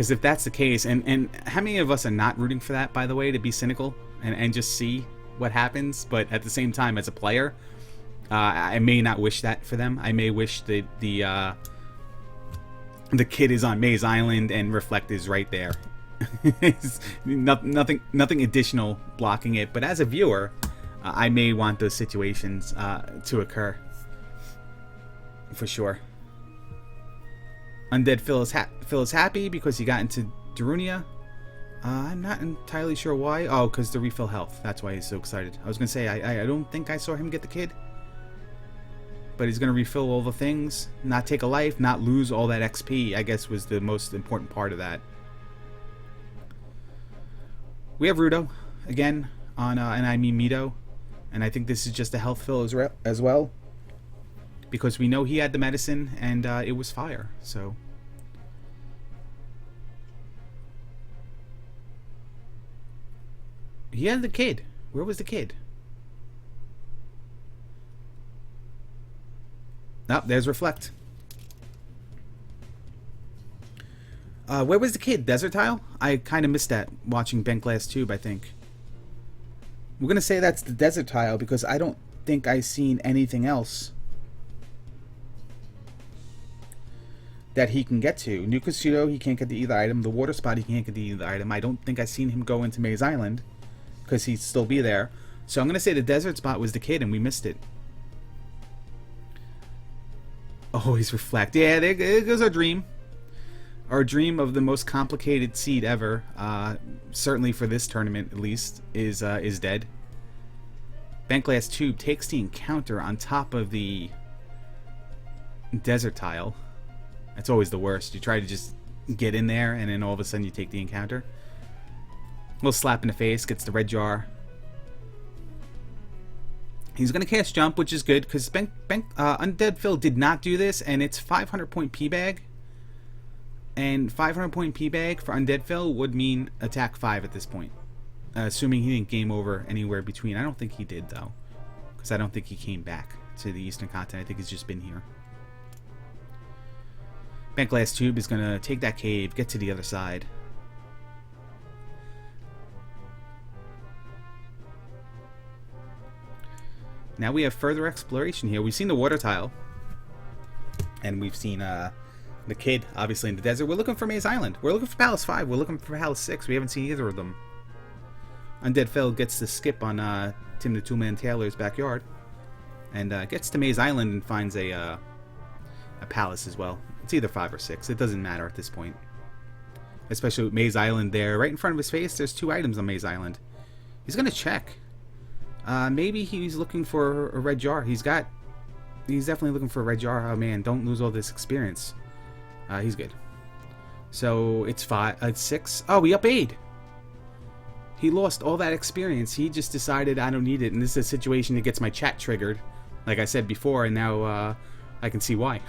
if that's the case, and how many of us are not rooting for that, by the way, to be cynical and just see what happens, but at the same time, as a player, I may not wish that for them. I may wish that the kid is on Maze Island and Reflect is right there. nothing additional blocking it, but as a viewer, I may want those situations to occur. For sure. Undead Phil is happy because he got into Darunia. I'm not entirely sure why. Oh, because to refill health. That's why he's so excited. I was going to say, I don't think I saw him get the kid. but he's going to refill all the things, not take a life, not lose all that XP, I guess was the most important part of that. We have Rudo, again, on, and I mean Mito, and I think this is just a health fill as well, because we know he had the medicine, and it was fire, so... He had the kid. Where was the kid? Oh, there's Reflect. Where was the kid? Desert Tile? I kind of missed that watching Bentglasstube, I think. We're going to say that's the Desert Tile because I don't think I've seen anything else that he can get to. New Casuto, he can't get to either item. The Water Spot, he can't get to either item. I don't think I've seen him go into Maze Island because he'd still be there. So I'm going to say the Desert Spot was the kid and we missed it. Always Reflect. Yeah, there goes our dream. Our dream of the most complicated seed ever, certainly for this tournament at least, is dead. Bentglasstube takes the encounter on top of the Desert Tile. That's always the worst. You try to just get in there and then all of a sudden you take the encounter. A little slap in the face, gets the red jar. He's going to cast Jump, which is good, because Undeadfil did not do this, and it's 500 point P-Bag. And 500 point P-Bag for Undeadfil would mean attack 5 at this point. Assuming he didn't game over anywhere between. I don't think he did, though. Because I don't think he came back to the Eastern Continent. I think he's just been here. Bentglasstube is going to take that cave, get to the other side. Now we have further exploration here. We've seen the water tile. And we've seen the kid, obviously, in the desert. We're looking for Maze Island. We're looking for Palace 5. We're looking for Palace 6. We haven't seen either of them. Undeadfil gets the skip on Tim the Two-Man Taylor's backyard. And gets to Maze Island and finds a palace as well. It's either 5 or 6. It doesn't matter at this point. Especially with Maze Island there. Right in front of his face, there's 2 items on Maze Island. He's going to check. Maybe he's looking for a red jar. He's definitely looking for a red jar. Oh man, don't lose all this experience. He's good. So it's 5. It's 6. Oh, he up-A'd. He lost all that experience. He just decided I don't need it. And this is a situation that gets my chat triggered, like I said before, and now I can see why.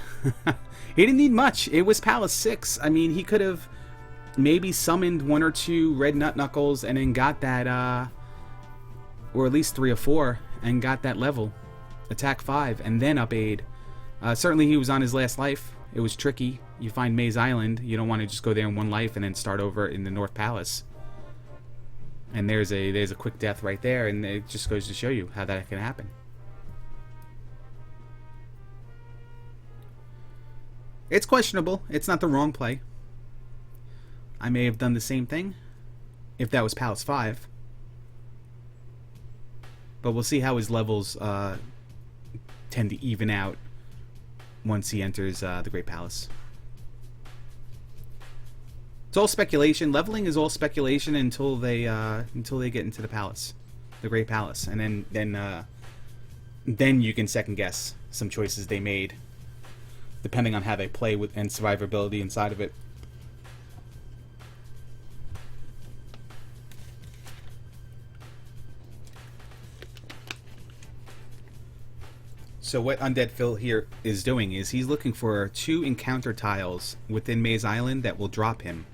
He didn't need much. It was Palace 6. I mean, he could have maybe summoned 1 or 2 red nut knuckles and then got that, or at least 3 or 4, and got that level. Attack 5, and then up-A'd. Certainly he was on his last life. It was tricky. You find Maze Island. You don't want to just go there in 1 life and then start over in the North Palace. And there's a quick death right there, and it just goes to show you how that can happen. It's questionable. It's not the wrong play. I may have done the same thing if that was Palace 5. But we'll see how his levels tend to even out once he enters the Great Palace. It's all speculation. Leveling is all speculation until they get into the palace, the Great Palace, and then you can second guess some choices they made, depending on how they play with and survivability inside of it. So what Undeadfil here is doing is he's looking for 2 encounter tiles within Maze Island that will drop him.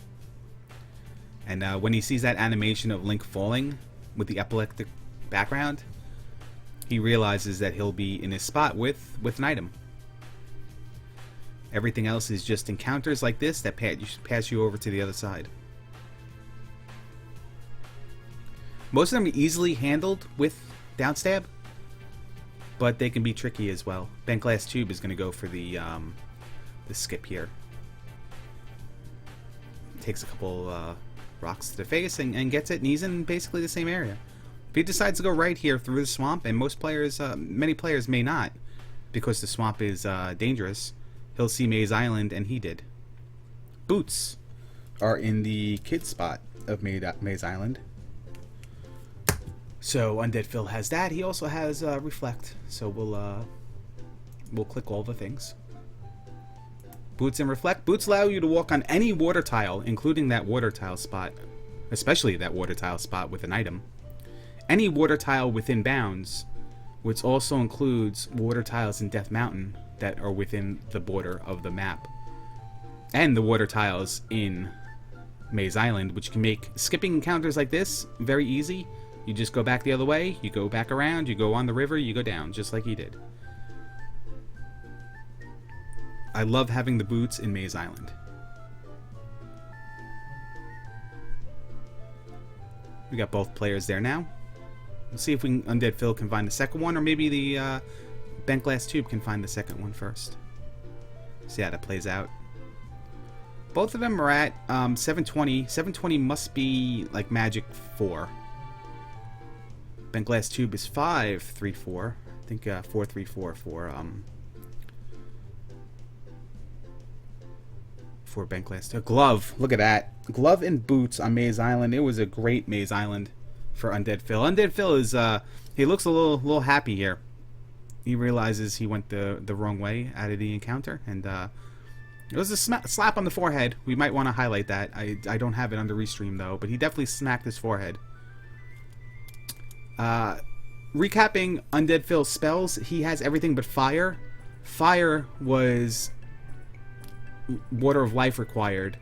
And when he sees that animation of Link falling with the epileptic background, he realizes that he'll be in his spot with an item. Everything else is just encounters like this that pass you over to the other side. Most of them are easily handled with downstab, but they can be tricky as well. Bentglasstube is going to go for the skip here. Takes a couple rocks to the face and gets it, and he's in basically the same area. If he decides to go right here through the swamp, and most players, many players may not, because the swamp is dangerous, he'll see Maze Island, and he did. Boots are in the kid spot of Maze Island. So Undeadfil has that. He also has Reflect. So we'll we'll click all the things. Boots and reflect. Boots allow you to walk on any water tile, including that water tile spot, especially that water tile spot with an item. Any water tile within bounds, which also includes water tiles in Death Mountain that are within the border of the map. And the water tiles in Maze Island, which can make skipping encounters like this very easy. You just go back the other way, you go back around, you go on the river, you go down, just like he did. I love having the boots in Maze Island. We got both players there now. Let's see if Undeadfil can find the second one, or maybe the Bentglasstube can find the second one first. See how that plays out. Both of them are at 720. 720 must be like Magic 4. Bentglasstube is 534. I think 434 for Bentglasstube. Glove. Look at that. Glove and boots on Maze Island. It was a great Maze Island for Undeadfil. Undeadfil is he looks a little happy here. He realizes he went the wrong way out of the encounter, and it was a slap on the forehead. We might want to highlight that. I don't have it under restream though, but he definitely smacked his forehead. Recapping Undeadfil's spells, he has everything but fire. Fire was Water of Life required.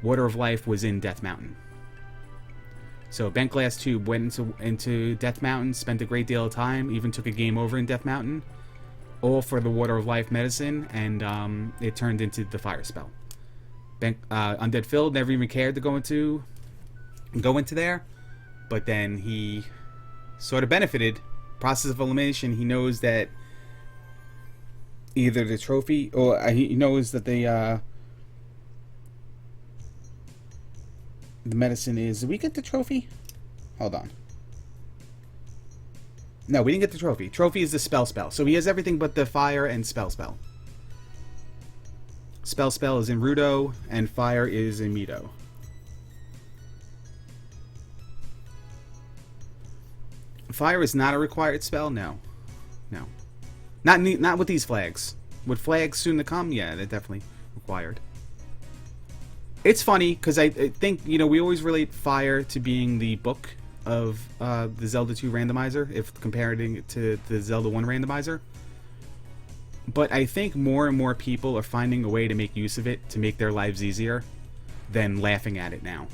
Water of Life was in Death Mountain. So Bentglasstube went into Death Mountain, spent a great deal of time, even took a game over in Death Mountain, all for the Water of Life medicine, and it turned into the fire spell. Undeadfil never even cared to go into there, but then he sort of benefited. Process of elimination, he knows that either the trophy, or he knows that the medicine is... Did we get the trophy? Hold on. No, we didn't get the trophy. Trophy is the spell. So he has everything but the fire and spell. Spell is in Rudo, and fire is in Mido. Fire is not a required spell? No. Not with these flags. With flags soon to come, yeah, they're definitely required. It's funny, because I think, we always relate fire to being the book of the Zelda 2 randomizer, if comparing it to the Zelda 1 randomizer. But I think more and more people are finding a way to make use of it to make their lives easier than laughing at it now.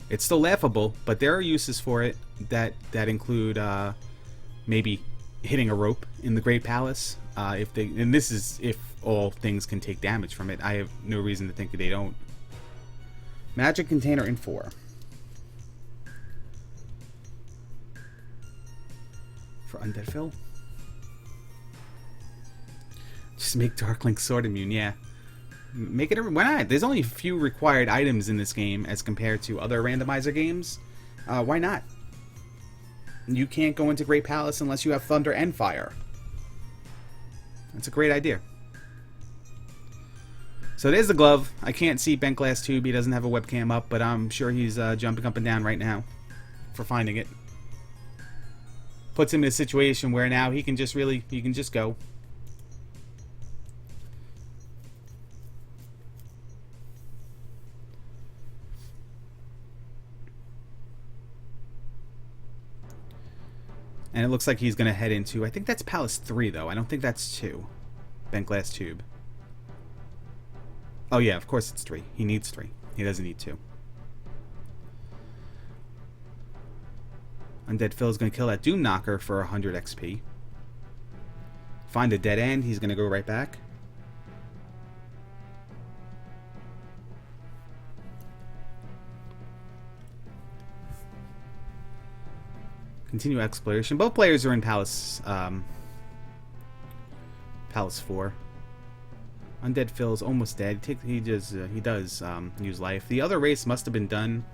It's still laughable, but there are uses for it that include maybe hitting a rope in the Great Palace. And this is if all things can take damage from it. I have no reason to think that they don't. Magic container in 4. For Undeadfil. Just make Darklink sword immune, yeah. Make it... Why not? There's only a few required items in this game as compared to other randomizer games. Why not? You can't go into Great Palace unless you have thunder and fire. That's a great idea. So there's the glove. I can't see Bentglasstube. He doesn't have a webcam up, but I'm sure he's jumping up and down right now for finding it. Puts him in a situation where now he can just go. And it looks like he's going to head into... I think that's Palace 3, though. I don't think that's 2. Bentglasstube. Oh, yeah, of course it's 3. He needs 3. He doesn't need 2. Undeadfil is going to kill that Doom Knocker for 100 XP. Find a dead end. He's going to go right back. Continue exploration. Both players are in Palace 4. Undeadfil is almost dead. He does use life. The other race must have been done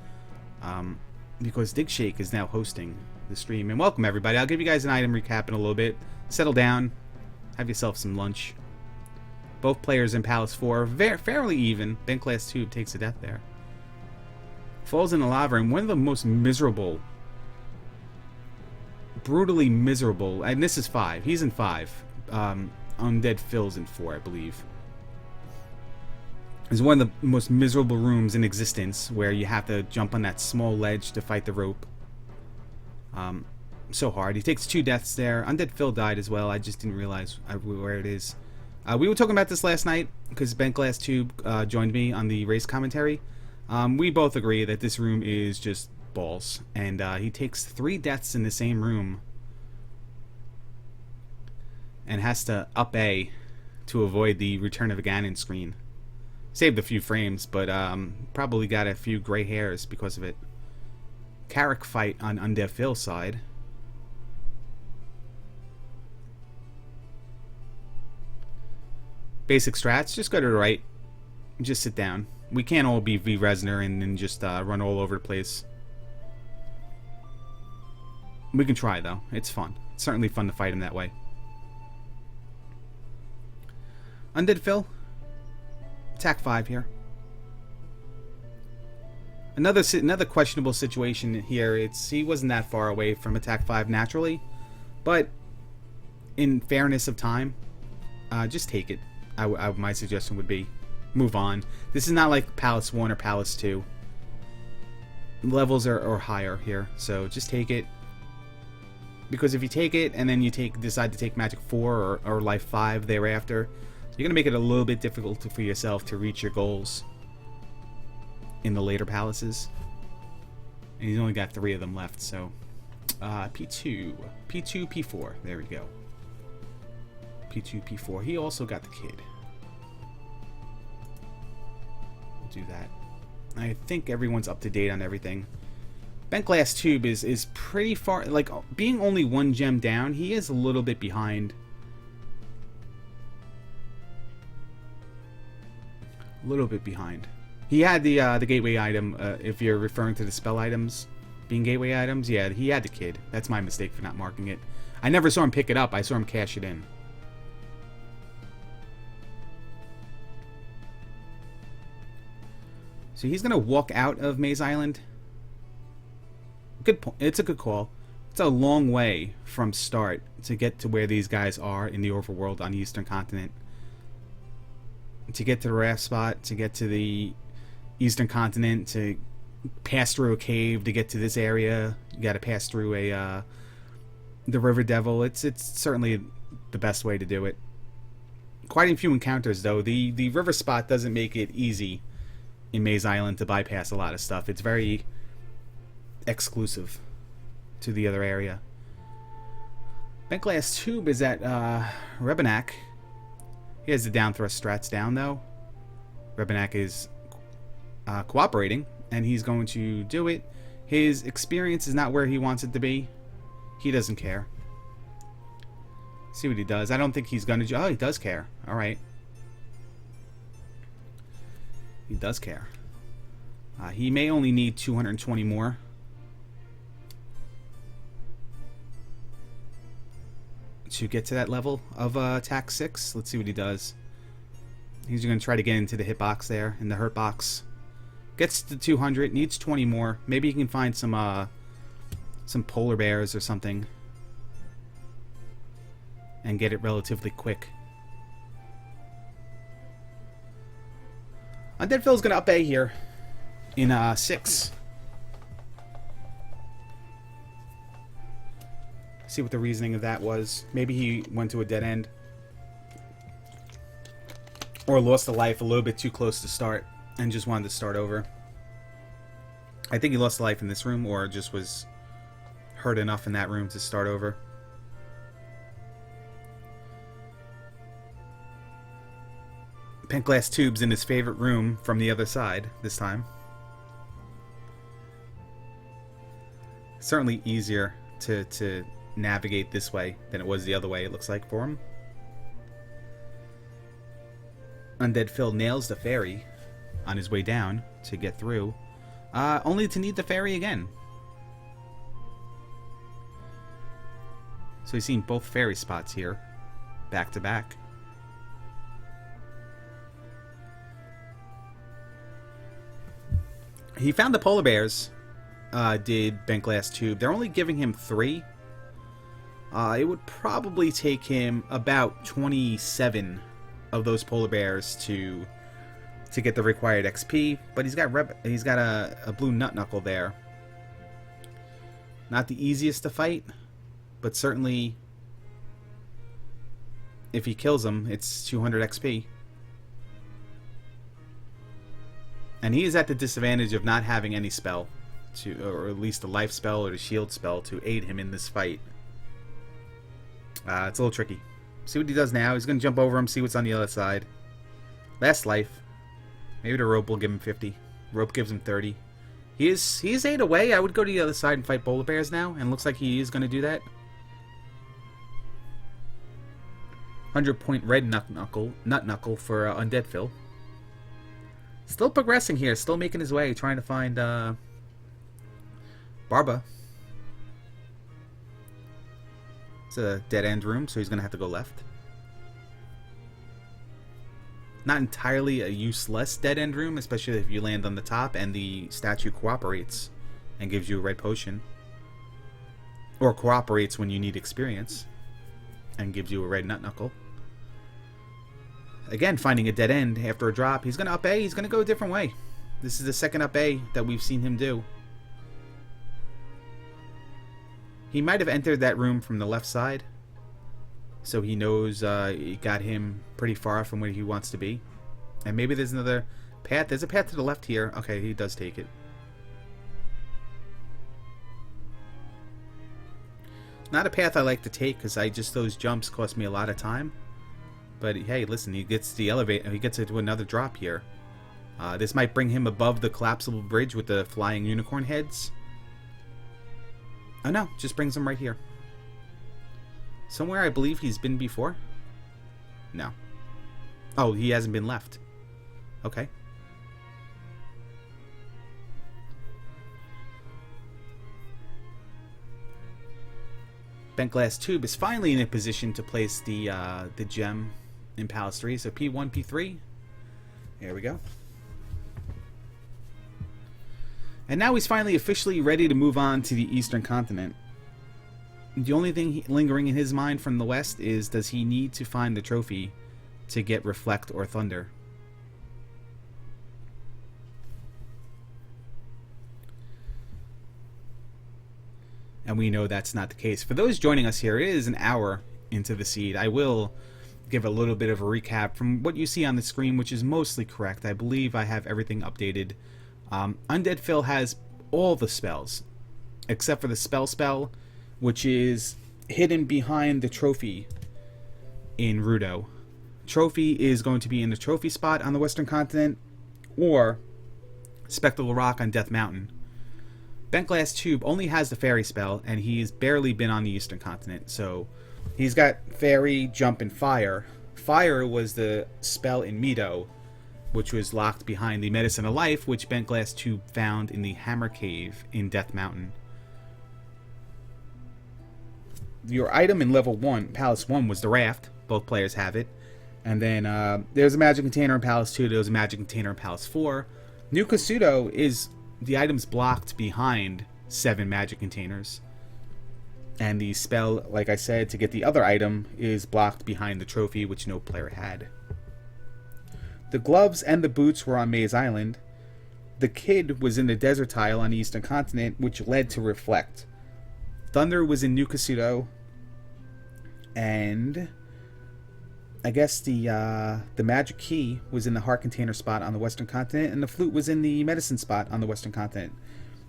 because Digshake is now hosting the stream. And welcome everybody. I'll give you guys an item recap in a little bit. Settle down. Have yourself some lunch. Both players in Palace 4. Fairly even. Bentglasstube takes a death there. Falls in the lava, and one of the most miserable brutally miserable, and this is 5. He's in 5. Undeadfil's in 4, I believe. It's one of the most miserable rooms in existence, where you have to jump on that small ledge to fight the rope. So hard. He takes 2 deaths there. Undeadfil died as well. I just didn't realize where it is. We were talking about this last night because Bentglasstube joined me on the race commentary. We both agree that this room is just balls, and he takes 3 deaths in the same room and has to up A to avoid the Return of a Ganon screen. Saved a few frames, but probably got a few gray hairs because of it. Carrick fight on Undeadfil's side. Basic strats, just go to the right. Just sit down. We can't all be V. Resner and then just run all over the place. We can try, though. It's fun. It's certainly fun to fight him that way. Undeadfil. Attack 5 here. Another questionable situation here. He wasn't that far away from attack 5 naturally, but in fairness of time, just take it. My suggestion would be move on. This is not like Palace 1 or Palace 2. Levels are higher here, so just take it. Because if you take it and then you decide to take Magic 4 or Life 5 thereafter, you're going to make it a little bit difficult for yourself to reach your goals in the later palaces. And he's only got 3 of them left, so P2, P4, there we go. P2, P4, he also got the kid. We'll do that. I think everyone's up to date on everything. Bentglasstube is pretty far, like, being only 1 gem down, he is a little bit behind. A little bit behind. He had the gateway item, if you're referring to the spell items being gateway items. Yeah, he had the kid. That's my mistake for not marking it. I never saw him pick it up. I saw him cash it in. So he's going to walk out of Maze Island. Good point. It's a good call. It's a long way from start to get to where these guys are in the overworld on the Eastern Continent. To get to the raft spot, to get to the Eastern Continent, to pass through a cave to get to this area. You got to pass through the River Devil. It's certainly the best way to do it. Quite a few encounters though. The river spot doesn't make it easy in Maze Island to bypass a lot of stuff. It's very exclusive to the other area. Bentglasstube is at Rebenak. He has the down thrust strats down though. Rebenak is cooperating, and he's going to do it. His experience is not where he wants it to be. He doesn't care. See what he does. I don't think he's gonna. Oh, he does care. All right. He does care. He may only need 220 more. To get to that level of attack 6. Let's see what he does. He's going to try to get into the hitbox there, in the hurt box. Gets to 200, needs 20 more. Maybe he can find some polar bears or something. And get it relatively quick. Undeadfil's going to up A here. In 6. See what the reasoning of that was. Maybe he went to a dead end. Or lost a life a little bit too close to start. And just wanted to start over. I think he lost a life in this room. Or just was hurt enough in that room to start over. Bentglasstube's in his favorite room from the other side this time. Certainly easier to navigate this way than it was the other way, it looks like, for him. Undeadfil nails the fairy on his way down to get through, only to need the fairy again. So he's seen both fairy spots here, back to back. He found the polar bears, did Bentglasstube. They're only giving him 3. It would probably take him about 27 of those polar bears to get the required XP, but he's got a blue nut knuckle there. Not the easiest to fight, but certainly if he kills him, it's 200 XP. And he is at the disadvantage of not having any spell, or at least a life spell or a shield spell to aid him in this fight. It's a little tricky. See what he does now. He's going to jump over him, see what's on the other side. Last life. Maybe the rope will give him 50. Rope gives him 30. He is 8 away. I would go to the other side and fight polar bears now, and looks like he is going to do that. 100-point red nut knuckle for Undeadfil. Still progressing here, still making his way, trying to find Barba. It's a dead-end room, so he's going to have to go left. Not entirely a useless dead-end room, especially if you land on the top and the statue cooperates and gives you a red potion. Or cooperates when you need experience and gives you a red nut knuckle. Again, finding a dead end after a drop. He's going to up A. He's going to go a different way. This is the second up A that we've seen him do. He might have entered that room from the left side, so he knows it got him pretty far from where he wants to be. And maybe there's another path. There's a path to the left here. Okay, he does take it. Not a path I like to take because those jumps cost me a lot of time. But hey, listen, he gets the elevator. He gets into another drop here. This might bring him above the collapsible bridge with the flying unicorn heads. Oh no, just brings him right here. Somewhere I believe he's been before? No. Oh, he hasn't been left. Okay. Bentglasstube is finally in a position to place the gem in Palace 3. So P1, P3. There we go. And now he's finally officially ready to move on to the Eastern Continent. The only thing lingering in his mind from the West is, does he need to find the trophy to get Reflect or Thunder? And we know that's not the case. For those joining us here, it is an hour into the seed. I will give a little bit of a recap from what you see on the screen, which is mostly correct. I believe I have everything updated. Undeadfil has all the spells, except for the spell, which is hidden behind the trophy in Rudo. Trophy is going to be in the trophy spot on the Western Continent, or Spectacle Rock on Death Mountain. Bentglasstube only has the fairy spell, and he's barely been on the Eastern Continent, so he's got fairy, jump, and fire. Fire was the spell in Mido, which was locked behind the Medicine of Life, which Bentglasstube found in the Hammer Cave in Death Mountain. Your item in level 1, Palace 1, was the raft. Both players have it. And then there's a magic container in Palace 2. There's a magic container in Palace 4. New Kasuto is the items blocked behind 7 magic containers. And the spell, like I said, to get the other item is blocked behind the trophy, which no player had. The gloves and the boots were on Maze Island. The kid was in the desert tile on the Eastern Continent, which led to Reflect. Thunder was in New Kasuto, and I guess the magic key was in the heart container spot on the Western Continent, and the flute was in the medicine spot on the Western Continent.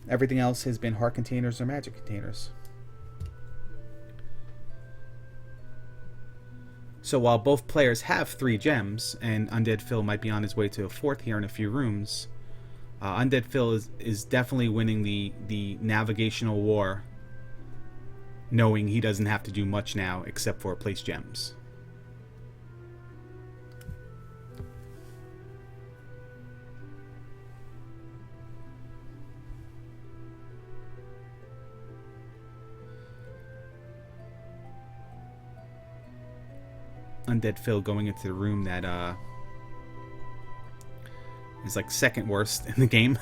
Everything else has been heart containers or magic containers. So while both players have 3 gems, and Undeadfil might be on his way to a 4th here in a few rooms, Undeadfil is definitely winning the navigational war, knowing he doesn't have to do much now except for place gems. Undeadfil going into the room that is like second worst in the game.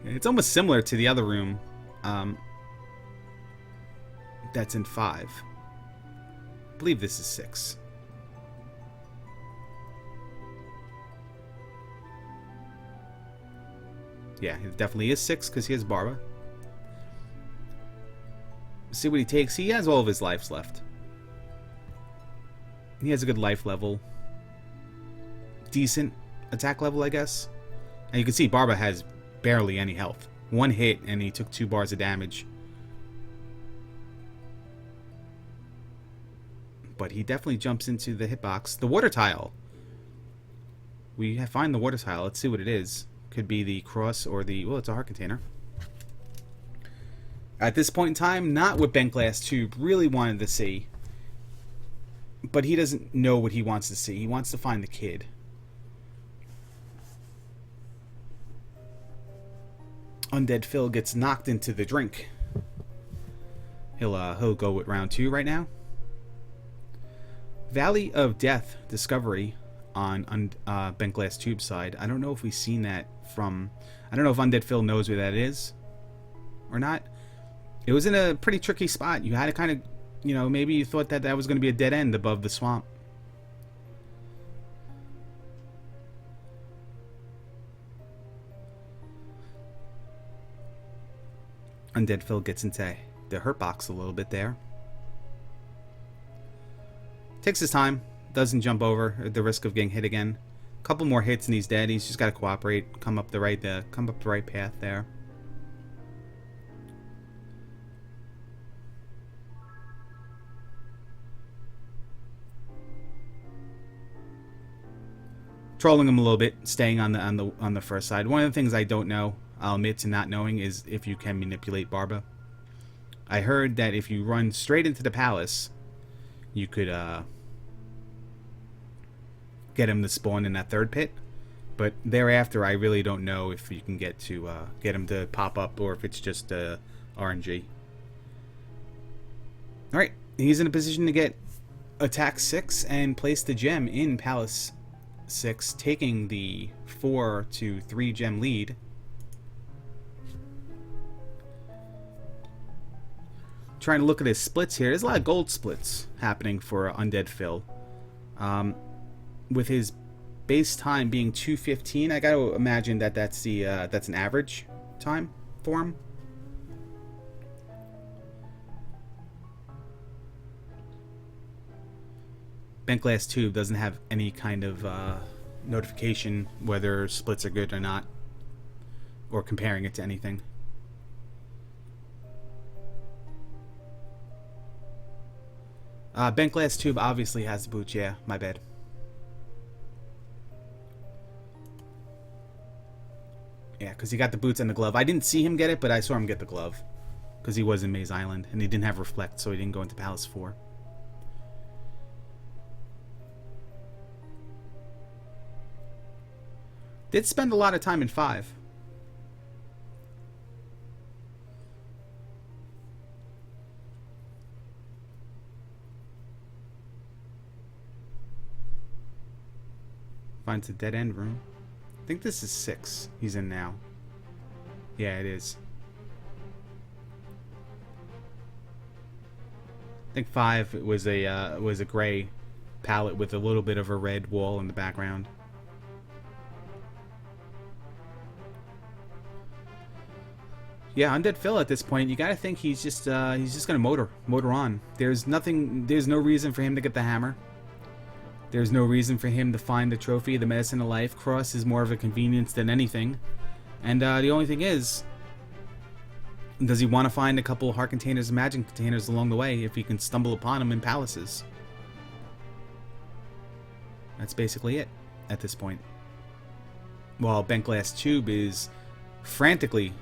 It's almost similar to the other room. that's in 5. I believe this is 6. Yeah, it definitely is 6 because he has Barba. See what he takes. He has all of his lives left. He has a good life level. Decent attack level, I guess. And you can see Barba has barely any health. 1 hit and he took 2 bars of damage. But he definitely jumps into the hitbox. The water tile. We find the water tile. Let's see what it is. Could be the cross or the... Well, it's a heart container. At this point in time, not what Bentglasstube really wanted to see. But he doesn't know what he wants to see. He wants to find the kid. Undeadfil gets knocked into the drink. He'll go with round 2 right now. Valley of Death discovery on Bentglasstube's side. I don't know if we've seen that from... I don't know if Undeadfil knows where that is or not. It was in a pretty tricky spot. You had to kind of, you know, maybe you thought that that was going to be a dead end above the swamp. Undeadfil gets into the hurt box a little bit there. Takes his time. Doesn't jump over at the risk of getting hit again. A couple more hits and he's dead. He's just got to cooperate. Come up the right path there. Trolling him a little bit, staying on the first side. One of the things I don't know, I'll admit to not knowing, is if you can manipulate Barba. I heard that if you run straight into the palace, you could get him to spawn in that third pit. But thereafter, I really don't know if you can get him to pop up or if it's just RNG. All right, he's in a position to get attack 6 and place the gem in Palace 6, taking the 4 to 3 gem lead. Trying to look at his splits here. There's a lot of gold splits happening for Undeadfil. With his base time being 2:15, I got to imagine that that's an average time for him. Bentglasstube doesn't have any kind of notification whether splits are good or not, or comparing it to anything. Bentglasstube obviously has the boots. Yeah, my bad. Yeah, because he got the boots and the glove. I didn't see him get it, but I saw him get the glove. Because he was in Maze Island, and he didn't have Reflect, so he didn't go into Palace 4. Did spend a lot of time in 5. Finds a dead end room. I think this is 6 he's in now. Yeah, it is. I think 5 was a gray palette with a little bit of a red wall in the background. Yeah, Undeadfil at this point, you gotta think he's just gonna motor on. There's no reason for him to get the hammer. There's no reason for him to find the trophy, the Medicine of Life. Cross is more of a convenience than anything. And the only thing is, does he want to find a couple heart containers and magic containers along the way if he can stumble upon them in palaces? That's basically it at this point. While Bentglasstube is frantically,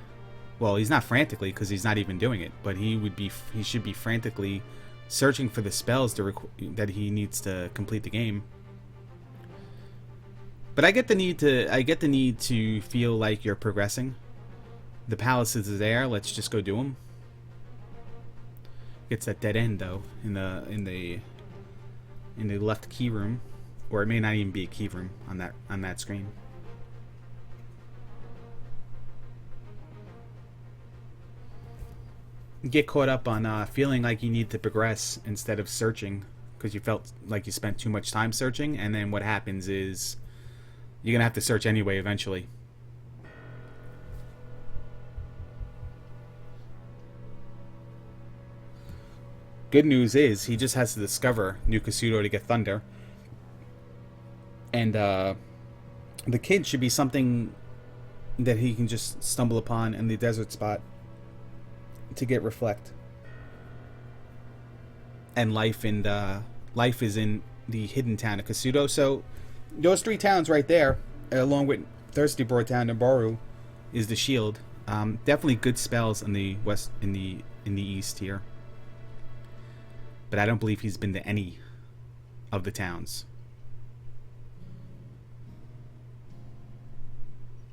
well, he's not frantically because he's not even doing it, but he should be frantically searching for the spells that he needs to complete the game. But I get the need to feel like you're progressing. The palaces are there. Let's just go do them. It's that dead end though in the left key room, or it may not even be a key room on that screen. get caught up on feeling like you need to progress instead of searching because you felt like you spent too much time searching, and then what happens is you're gonna have to search anyway eventually. Good news is he just has to discover New Kasuto to get Thunder, and the kid should be something that he can just stumble upon in the desert spot to get Reflect. And life is in the hidden town of Kasuto. So those 3 towns right there, along with Thirsty Broad Town and Boru, is the shield. Definitely good spells in the west, in the east here. But I don't believe he's been to any of the towns.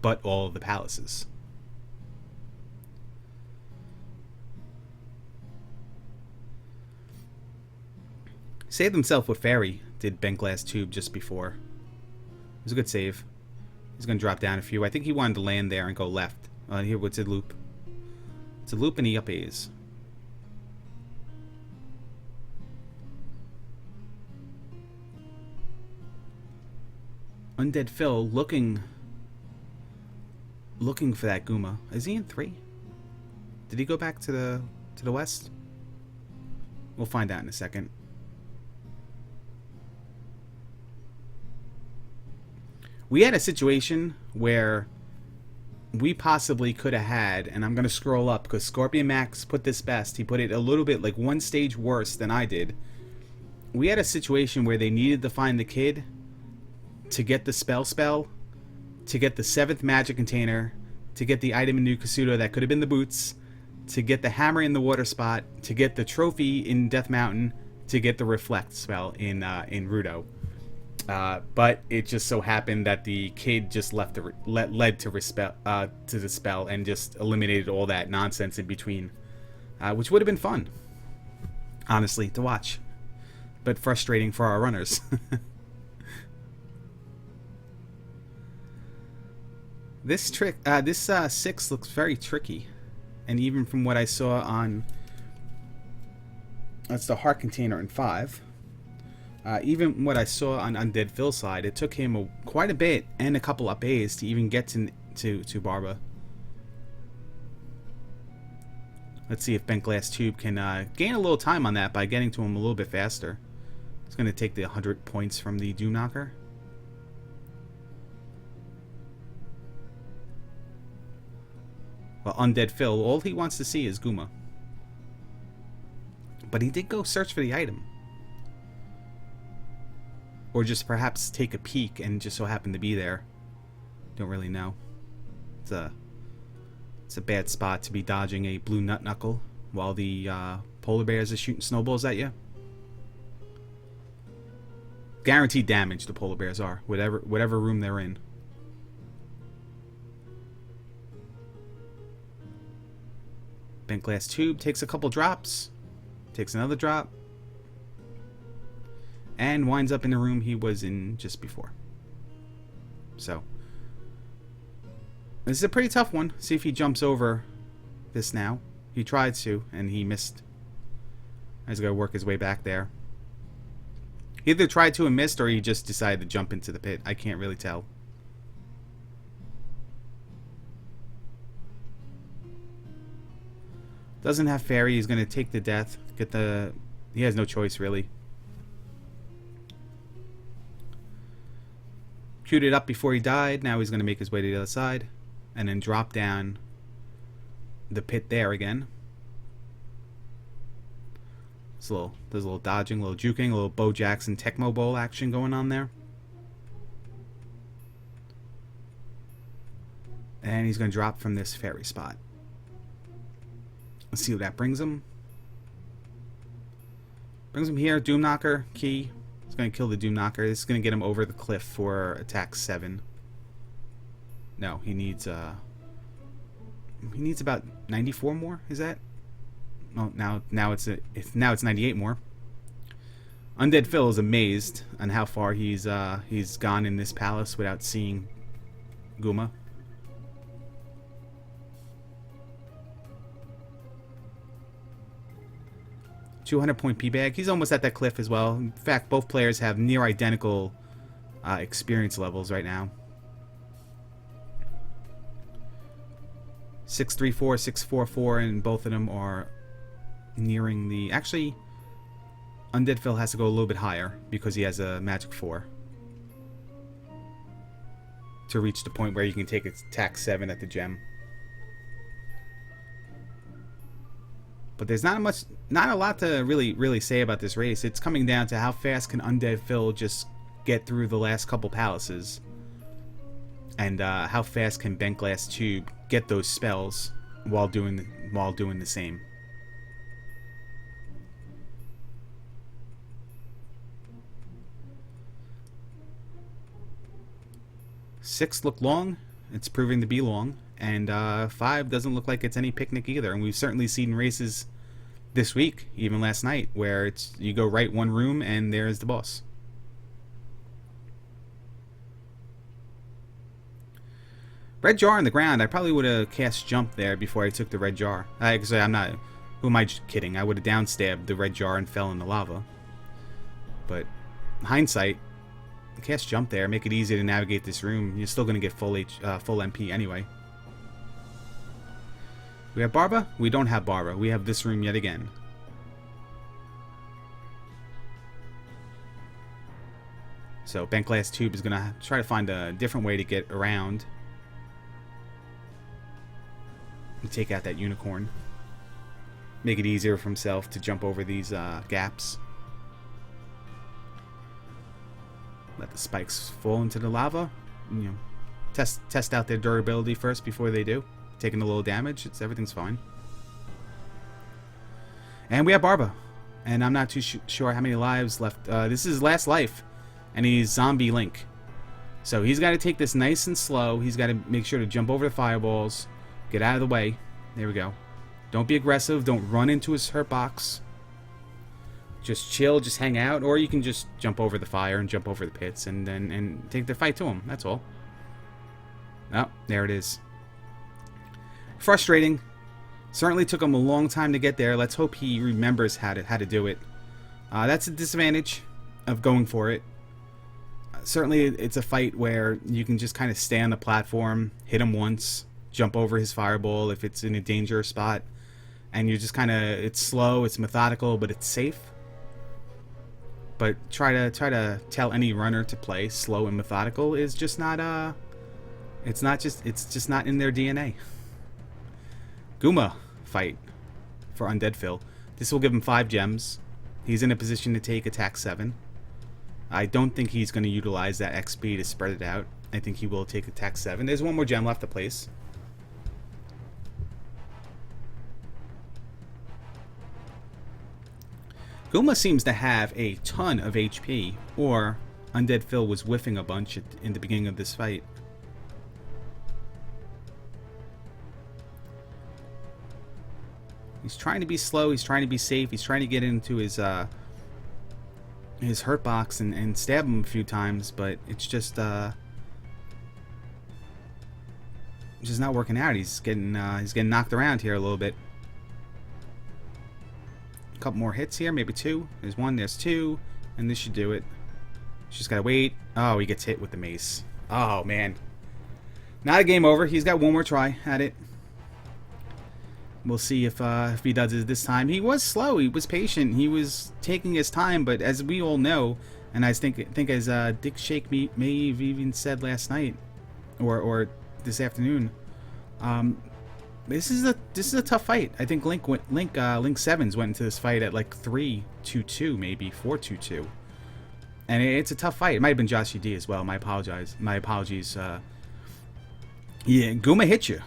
But all of the palaces. Saved himself with Fairy, did Bentglasstube just before. It was a good save. He's going to drop down a few. I think he wanted to land there and go left. Here, what's a loop? It's a loop and he up A's. Undeadfil looking for that Guma. Is he in 3? Did he go back to the west? We'll find out in a second. We had a situation where we possibly could have had, and I'm going to scroll up because Scorpion Max put this best. He put it a little bit like 1 stage worse than I did. We had a situation where they needed to find the kid to get the spell, to get the 7th magic container, to get the item in New Kasuto that could have been the boots, to get the hammer in the water spot, to get the trophy in Death Mountain, to get the Reflect spell in Rudo. But it just so happened that the kid just led to the spell and just eliminated all that nonsense in between, which would have been fun, honestly, to watch, but frustrating for our runners. This 6 looks very tricky, and even from what I saw on, that's the heart container in 5. Even what I saw on Undeadfil's side, it took him quite a bit and a couple up A's to even get to Barba. Let's see if Bentglasstube can gain a little time on that by getting to him a little bit faster. It's going to take the 100 points from the Doom Knocker. Well, Undeadfil, all he wants to see is Guma. But he did go search for the item. Or just perhaps take a peek and just so happen to be there. Don't really know. It's a bad spot to be dodging a blue nut knuckle while the polar bears are shooting snowballs at you. Guaranteed damage the polar bears are, whatever room they're in. Bentglasstube takes a couple drops, takes another drop, and winds up in the room he was in just before. So, this is a pretty tough one. See if he jumps over this now. He tried to, and he missed. He's got to work his way back there. He either tried to and missed, or he just decided to jump into the pit. I can't really tell. Doesn't have Fairy. He's going to take the death. He has no choice, really. Queued it up before he died. Now he's going to make his way to the other side. And then drop down the pit there again. There's a little dodging, a little juking, a little Bo Jackson Tecmo Bowl action going on there. And he's going to drop from this Fairy spot. Let's see what that brings him. Brings him here. Doom Knocker, key. It's going to kill the Doom Knocker. This is going to get him over the cliff for attack 7. No, he needs about 94 more. Is that? Oh, now it's 98 more. Undeadfil is amazed on how far he's gone in this palace without seeing Guma. 200-point P-Bag. He's almost at that cliff as well. In fact, both players have near identical experience levels right now. 634, 644, and both of them are nearing the... Actually, Undeadfil has to go a little bit higher because he has a magic 4 to reach the point where you can take attack 7 at the gem. But there's not a lot to really say about this race. It's coming down to how fast can Undeadfil just get through the last couple palaces, and how fast can Bentglasstube get those spells while doing the same. Six look long. It's proving to be long. And 5 doesn't look like it's any picnic either. And we've certainly seen races this week, even last night, where it's you go right one room and there's the boss. Red jar on the ground. I probably would have cast jump there before I took the red jar. Actually, I'm not. Who am I kidding? I would have downstabbed the red jar and fell in the lava. But hindsight, cast jump there, make it easy to navigate this room. You're still going to get full MP anyway. We have Barba? We don't have Barba. We have this room yet again. So Bentglasstube is going to try to find a different way to get around and take out that unicorn. Make it easier for himself to jump over these gaps. Let the spikes fall into the lava. You know, test out their durability first before they do. Taking a little damage, everything's fine. And we have Barba, and I'm not too sure how many lives left. This is his last life, and he's Zombie Link, so he's got to take this nice and slow. He's got to make sure to jump over the fireballs, get out of the way. There we go. Don't be aggressive. Don't run into his hurt box. Just chill, just hang out, or you can just jump over the fire and jump over the pits and take the fight to him. That's all. Oh, there it is. Frustrating. Certainly took him a long time to get there. Let's hope he remembers how to do it. That's a disadvantage of going for it. Certainly it's a fight where you can just kind of stay on the platform, hit him once, jump over his fireball if it's in a danger spot, and you're just kind of, it's slow, it's methodical, but it's safe. But try to tell any runner to play slow and methodical is just not it's just not in their DNA. Guma fight for Undeadfil. This will give him 5 gems. He's in a position to take attack 7. I don't think he's going to utilize that XP to spread it out. I think he will take attack 7. There's one more gem left to place. Guma seems to have a ton of HP, or Undeadfil was whiffing a bunch in the beginning of this fight. He's trying to be slow, he's trying to be safe, he's trying to get into his hurt box and stab him a few times, but it's just not working out. He's getting knocked around here a little bit. A couple more hits here, maybe 2. There's 1, there's 2, and this should do it. Just gotta wait. Oh, he gets hit with the mace. Oh man, not a game over. He's got one more try at it. We'll see if he does it this time. He was slow. He was patient. He was taking his time. But as we all know, and I think as Dick Shake may have even said last night, or this afternoon, this is a tough fight. I think Link Sevens went into this fight at like 3-2-2, maybe 4-2-2, and it's a tough fight. It might have been Josh D as well. My apologies. Yeah, Guma hit you.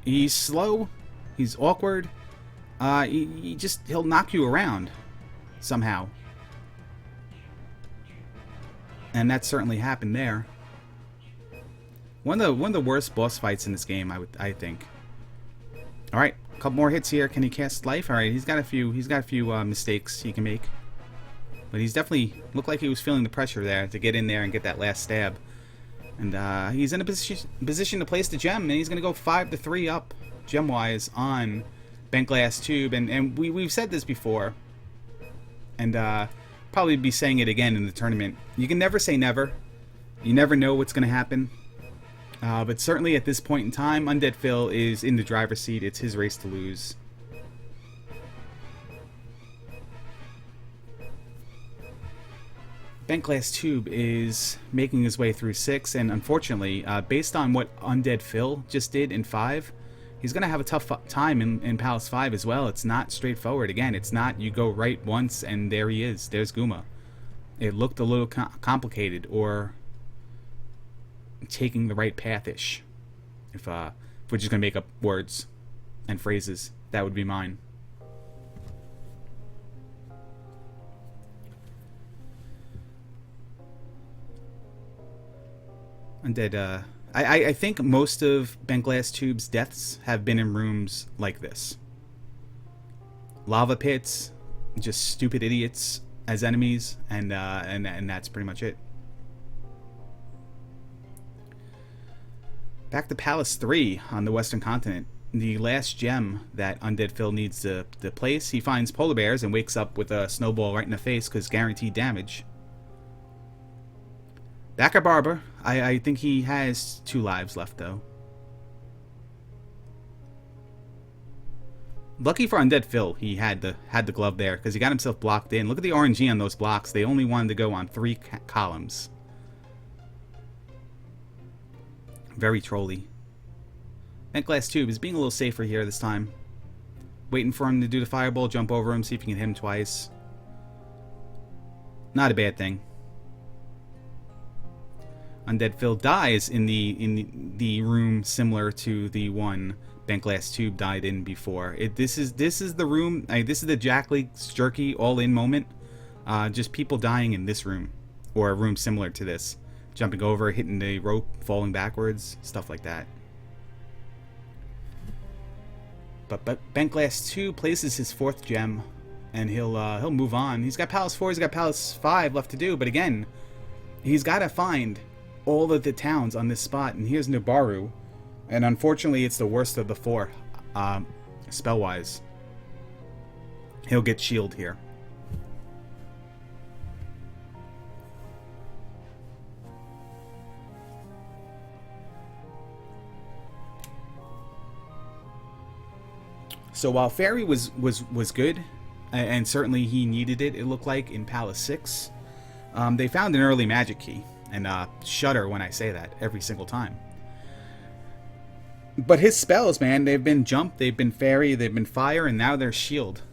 He's slow. He's awkward. He'll knock you around somehow, and that certainly happened there. One of the worst boss fights in this game, I think. All right, a couple more hits here. Can he cast life? All right, he's got a few mistakes he can make, but he's definitely looked like he was feeling the pressure there to get in there and get that last stab. And he's in a position to place the gem, and he's going to go 5-3 up gem-wise on Bentglasstube. And we've said this before. and probably be saying it again in the tournament. You can never say never. You never know what's going to happen. But certainly at this point in time, Undeadfil is in the driver's seat. It's his race to lose. Bentglasstube is making his way through 6, and unfortunately, based on what Undeadfil just did in 5, he's going to have a tough time in Palace 5 as well. It's not straightforward. Again, it's not you go right once and there he is. There's Guma. It looked a little complicated, or taking the right path-ish. If we're just going to make up words and phrases, that would be mine. Undead, I think most of Bentglasstube's deaths have been in rooms like this. Lava pits, just stupid idiots as enemies, and that's pretty much it. Back to Palace 3 on the Western Continent. The last gem that Undeadfil needs to place, he finds polar bears and wakes up with a snowball right in the face because guaranteed damage. Backer Barber, I think he has 2 lives left though. Lucky for Undeadfil, he had the glove there because he got himself blocked in. Look at the RNG on those blocks. They only wanted to go on 3 columns. Very trolly. Bentglasstube is being a little safer here this time. Waiting for him to do the fireball, jump over him, see if he can hit him twice. Not a bad thing. Undeadfil dies in the room similar to the one Bentglasstube died in before. This is the room. This is the Jack League Jerky all-in moment. Just people dying in this room, or a room similar to this, jumping over, hitting the rope, falling backwards, stuff like that. But Bentglasstube places his 4th gem, and he'll move on. He's got Palace 4, he's got Palace 5 left to do, but again, he's got to find all of the towns on this spot, and here's Nabaru, and unfortunately it's the worst of the 4 spell-wise. He'll get shield here. So while Fairy was good, and certainly he needed it, it looked like, in Palace 6, they found an early magic key. And shudder when I say that every single time. But his spells, man, they've been jump, they've been fairy, they've been fire, and now they're shield.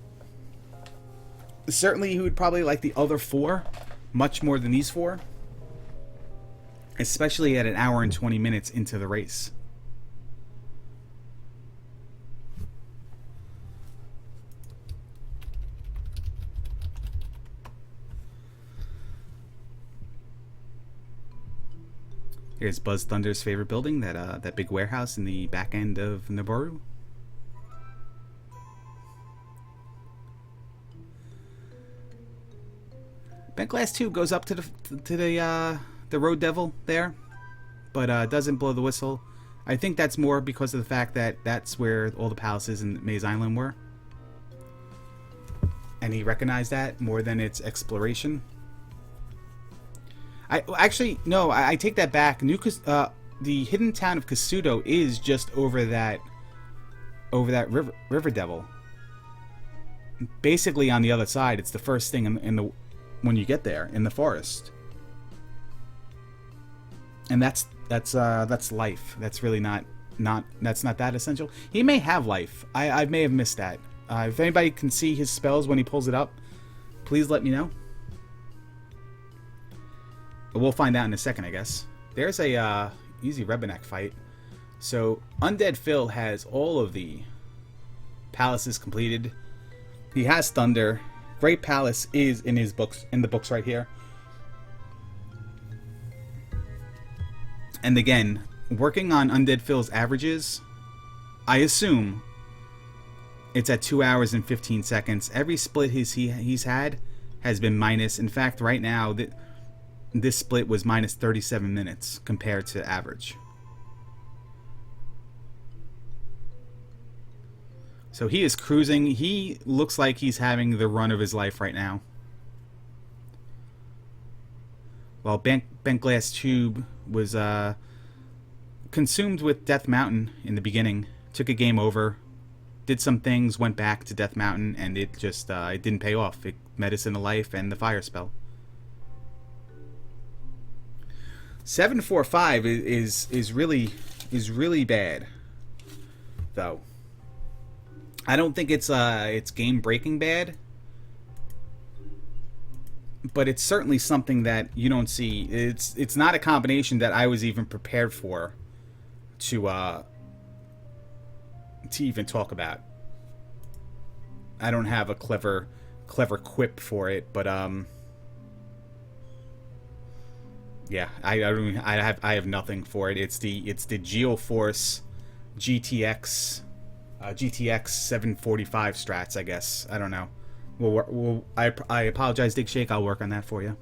Certainly he would probably like the other 4 much more than these 4. Especially at 1 hour and 20 minutes into the race. Here's Buzz Thunder's favorite building, that big warehouse in the back end of Nabaru. Bentglasstube goes up to the Road Devil there, but doesn't blow the whistle. I think that's more because of the fact that that's where all the palaces in Maze Island were, and he recognized that more than its exploration. Actually, no, I take that back. The hidden town of Kasuto is just over that river devil. Basically, on the other side, it's the first thing when you get there in the forest. And that's life. That's really not that essential. He may have life. I may have missed that. If anybody can see his spells when he pulls it up, please let me know. We'll find out in a second, I guess. There's a easy Rebenek fight. So Undeadfil has all of the palaces completed. He has Thunder. Great Palace is in the books right here. And again, working on Undeadfil's averages, I assume it's at 2 hours and 15 seconds. Every split he's had has been minus. In fact, right now, this split was minus 37 minutes compared to average. So he is cruising. He looks like he's having the run of his life right now. While Bentglasstube was consumed with Death Mountain in the beginning, took a game over, did some things, went back to Death Mountain, and it just it didn't pay off. It Medicine of Life and the Fire Spell. 745 is really bad, though. I don't think it's game breaking bad, but it's certainly something that you don't see. It's not a combination that I was even prepared for to even talk about. I don't have a clever quip for it, but yeah, I have nothing for it. It's the Geoforce GTX 745 strats, I guess. I don't know. I apologize, Dig Shake. I'll work on that for you.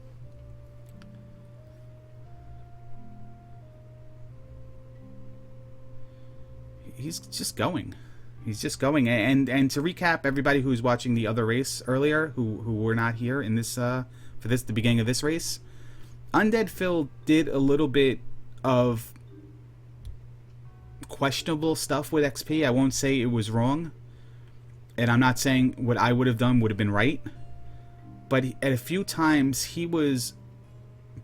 He's just going. He's just going. And to recap, everybody who's watching the other race earlier, who were not here in this the beginning of this race, Undeadfil did a little bit of questionable stuff with XP. I won't say it was wrong, and I'm not saying what I would have done would have been right, but at a few times he was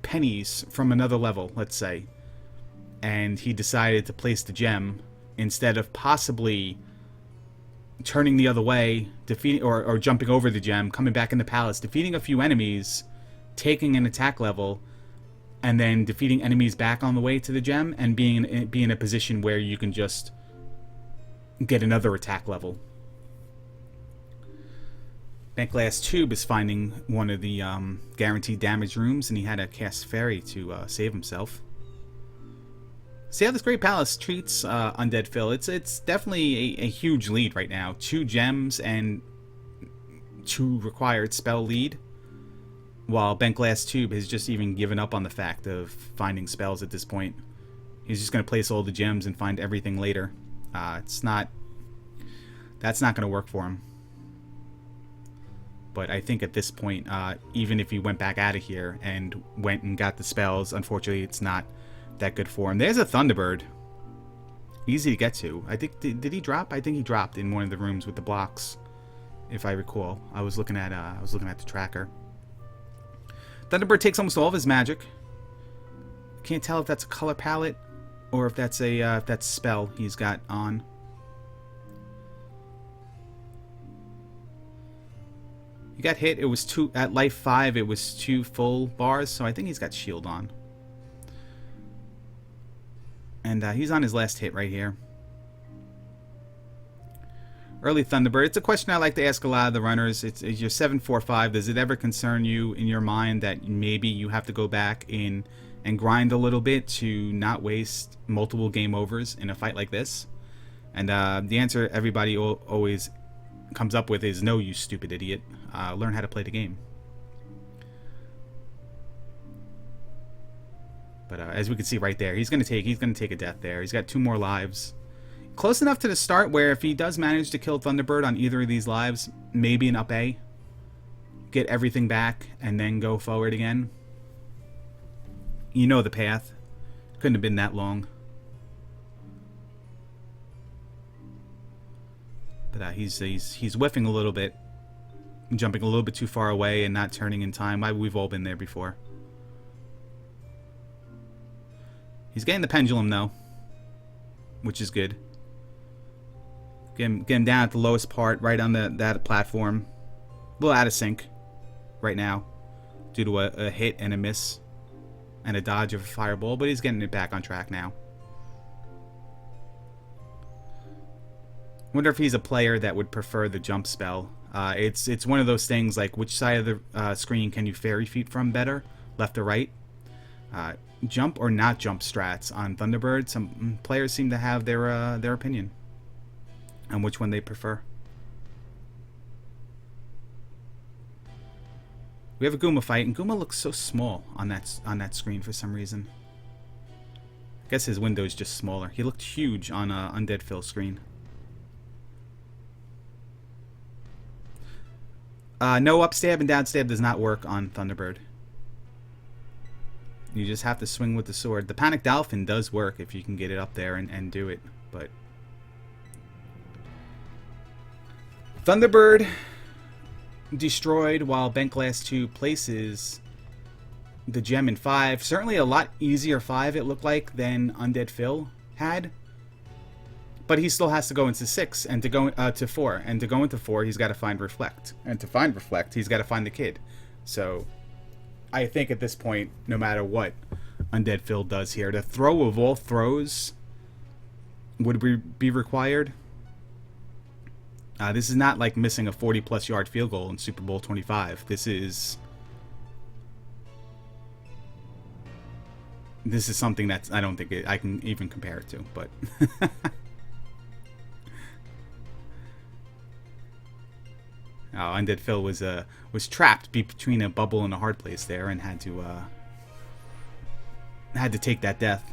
pennies from another level, let's say, and he decided to place the gem instead of possibly turning the other way, defeating or jumping over the gem, coming back in the palace, defeating a few enemies, taking an attack level, and then defeating enemies back on the way to the gem, and be in a position where you can just get another attack level. Bentglasstube is finding one of the guaranteed damage rooms, and he had to cast Fairy to save himself. See how this Great Palace treats Undeadfil. It's definitely a huge lead right now. 2 gems and 2 required spell lead. While Bentglasstube has just even given up on the fact of finding spells at this point. He's just going to place all the gems and find everything later. That's not going to work for him. But I think at this point, even if he went back out of here and went and got the spells, unfortunately it's not that good for him. There's a Thunderbird. Easy to get to. I think did he drop? I think he dropped in one of the rooms with the blocks, if I recall. I was looking at the tracker. Thunderbird takes almost all of his magic. Can't tell if that's a color palette or if that's a spell he's got on. He got hit. It was 2 at life 5. It was 2 full bars, so I think he's got shield on. And he's on his last hit right here. Early Thunderbird. It's a question I like to ask a lot of the runners. It's your 745. Does it ever concern you in your mind that maybe you have to go back in and grind a little bit to not waste multiple game overs in a fight like this? And the answer everybody always comes up with is no, you stupid idiot. Learn how to play the game. But as we can see right there, he's gonna take a death there. He's got 2 more lives. Close enough to the start where if he does manage to kill Thunderbird on either of these lives, maybe an up A, get everything back, and then go forward again. You know the path. Couldn't have been that long. But he's whiffing a little bit, jumping a little bit too far away and not turning in time. We've all been there before. He's getting the pendulum though, which is good. Get him down at the lowest part, right on that platform. A little out of sync right now due to a hit and a miss and a dodge of a fireball, but he's getting it back on track now. Wonder if he's a player that would prefer the jump spell. It's one of those things like which side of the screen can you fairy feet from better, left or right? Jump or not jump strats on Thunderbird. Some players seem to have their opinion on which one they prefer. We have a Goomba fight, and Goomba looks so small on that screen for some reason. I guess his window is just smaller. He looked huge on Undeadfil's screen. No upstab and downstab does not work on Thunderbird. You just have to swing with the sword. The Panic Dolphin does work if you can get it up there and do it, but Thunderbird destroyed while Bentglasstube places the gem in 5. Certainly a lot easier 5 it looked like than Undeadfil had. But he still has to go into 6 and to go to 4. And to go into 4, he's got to find Reflect. And to find Reflect, he's got to find the kid. So I think at this point, no matter what Undeadfil does here, the throw of all throws would be required. This is not like missing a 40-plus yard field goal in Super Bowl 25. This is something that's, I don't think I can even compare it to, but Undeadfil was trapped between a bubble and a hard place there, and had to take that death.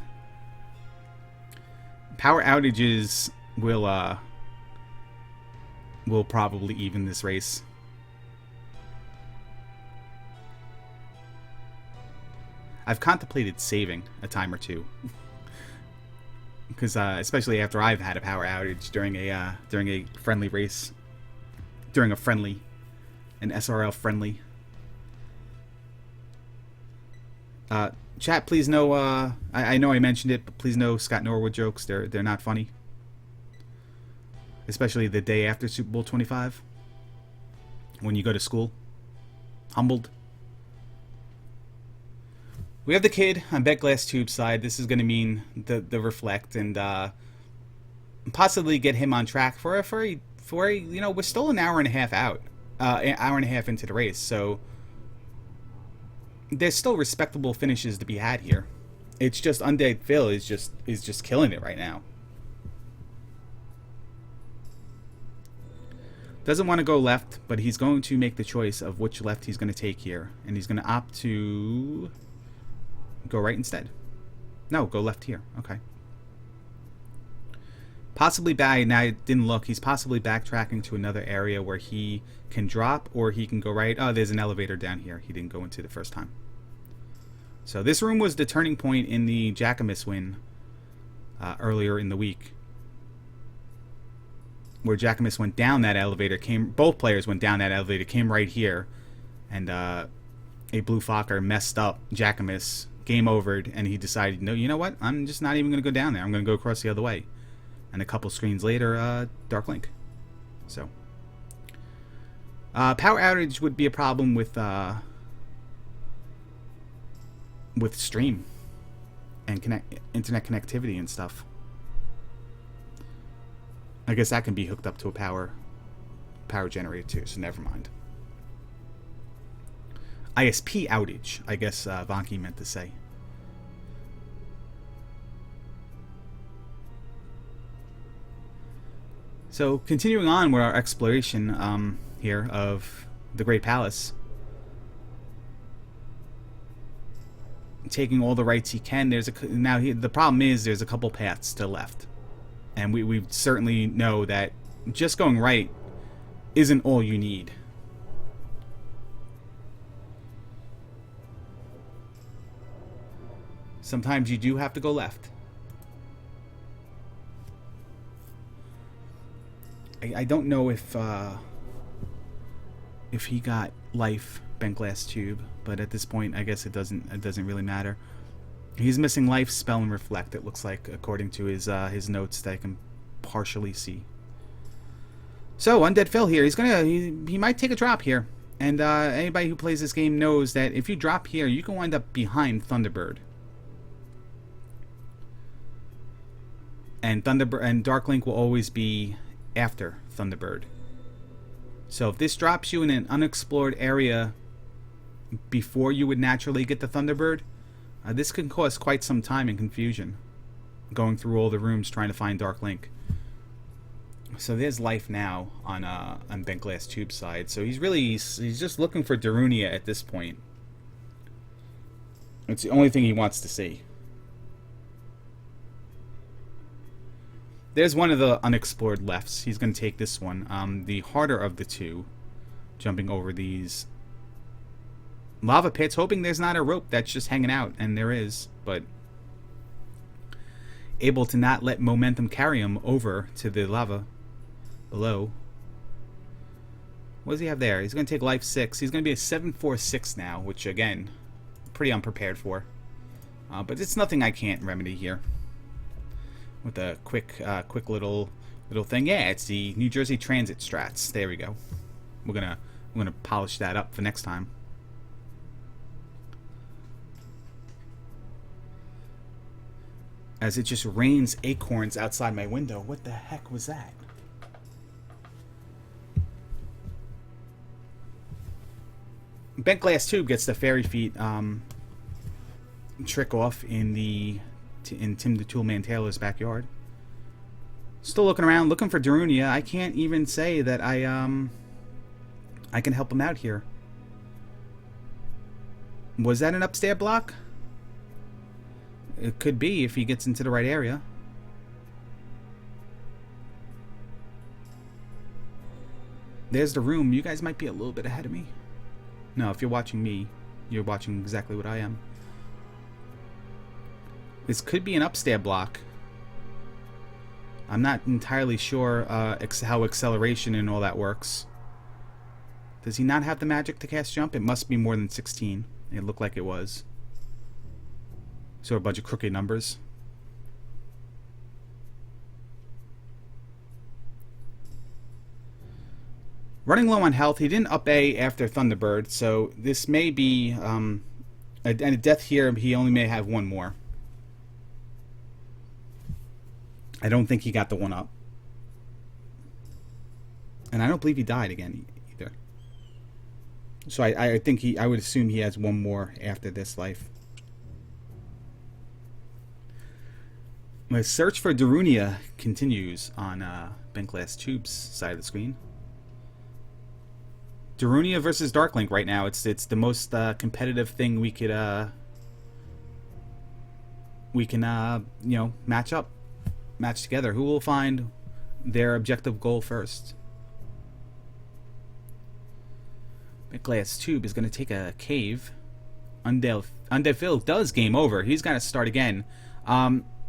Power outages will probably even this race. I've contemplated saving a time or two, because especially after I've had a power outage during a friendly race, during an SRL friendly. Chat, please know. I know I mentioned it, but please know Scott Norwood jokes. They're not funny, especially the day after Super Bowl 25, when you go to school, humbled. We have the kid on Bentglasstube side. This is going to mean the Reflect and possibly get him on track for you know, we're still an hour and a half out, an hour and a half into the race, so there's still respectable finishes to be had here. It's just Undeadfil is just killing it right now. Doesn't want to go left, but he's going to make the choice of which left he's going to take here, and he's going to opt to go right instead. No, go left here. Okay. Possibly back. Now, I didn't look. He's possibly backtracking to another area where he can drop, or he can go right. Oh, there's an elevator down here. He didn't go into the first time. So this room was the turning point in the Jackamus win earlier in the week, where Jackamus went down that elevator. Both players went down that elevator. Came right here, and a blue Fokker messed up Jackamus. Game overed, and he decided, no, you know what? I'm just not even going to go down there. I'm going to go across the other way. And a couple screens later, Dark Link. So, power outage would be a problem with stream and internet connectivity and stuff. I guess that can be hooked up to a power generator too. So never mind. ISP outage, I guess Vonky meant to say. So, continuing on with our exploration here of the Great Palace. Taking all the rights he can. The problem is there's a couple paths still left. And we certainly know that just going right isn't all you need. Sometimes you do have to go left. I don't know if he got life Bentglasstube, but at this point, I guess it doesn't really matter. He's missing life, spell, and reflect. It looks like, according to his notes that I can partially see. So Undeadfil here, he might take a drop here, and anybody who plays this game knows that if you drop here, you can wind up behind Thunderbird. And Dark Link will always be after Thunderbird. So if this drops you in an unexplored area before you would naturally get the Thunderbird, this can cause quite some time and confusion, going through all the rooms trying to find Dark Link. So there's life now on Bentglasstube's side. So he's just looking for Darunia at this point. It's the only thing he wants to see. There's one of the unexplored lefts. He's going to take this one. The harder of the two, jumping over these lava pits, hoping there's not a rope that's just hanging out, and there is, but able to not let momentum carry him over to the lava below. What does he have there? He's going to take life 6. He's going to be a 7-4-6 now, which, again, pretty unprepared for. But it's nothing I can't remedy here. With a quick little thing. Yeah, it's the New Jersey Transit strats. There we go. We're gonna polish that up for next time. As it just rains acorns outside my window. What the heck was that? Bentglasstube gets the fairy feet trick off in Tim the Toolman Taylor's backyard. Still looking around, looking for Darunia. I can't even say that I can help him out here. Was that an upstairs block? It could be if he gets into the right area. There's the room. You guys might be a little bit ahead of me. No, if you're watching me, you're watching exactly what I am. This could be an upstairs block. I'm not entirely sure how acceleration and all that works. Does he not have the magic to cast jump? It must be more than 16. It looked like it was. So a bunch of crooked numbers. Running low on health. He didn't up A after Thunderbird, so this may be a death here. He only may have one more. I don't think he got the one up. And I don't believe he died again either. So I think I would assume he has one more after this life. My search for Darunia continues on Bentglasstube's side of the screen. Darunia versus Darklink right now. It's the most competitive thing we could match together. Who will find their objective goal first? Bentglasstube is going to take a cave. Undeadfil does game over. He's got to start again.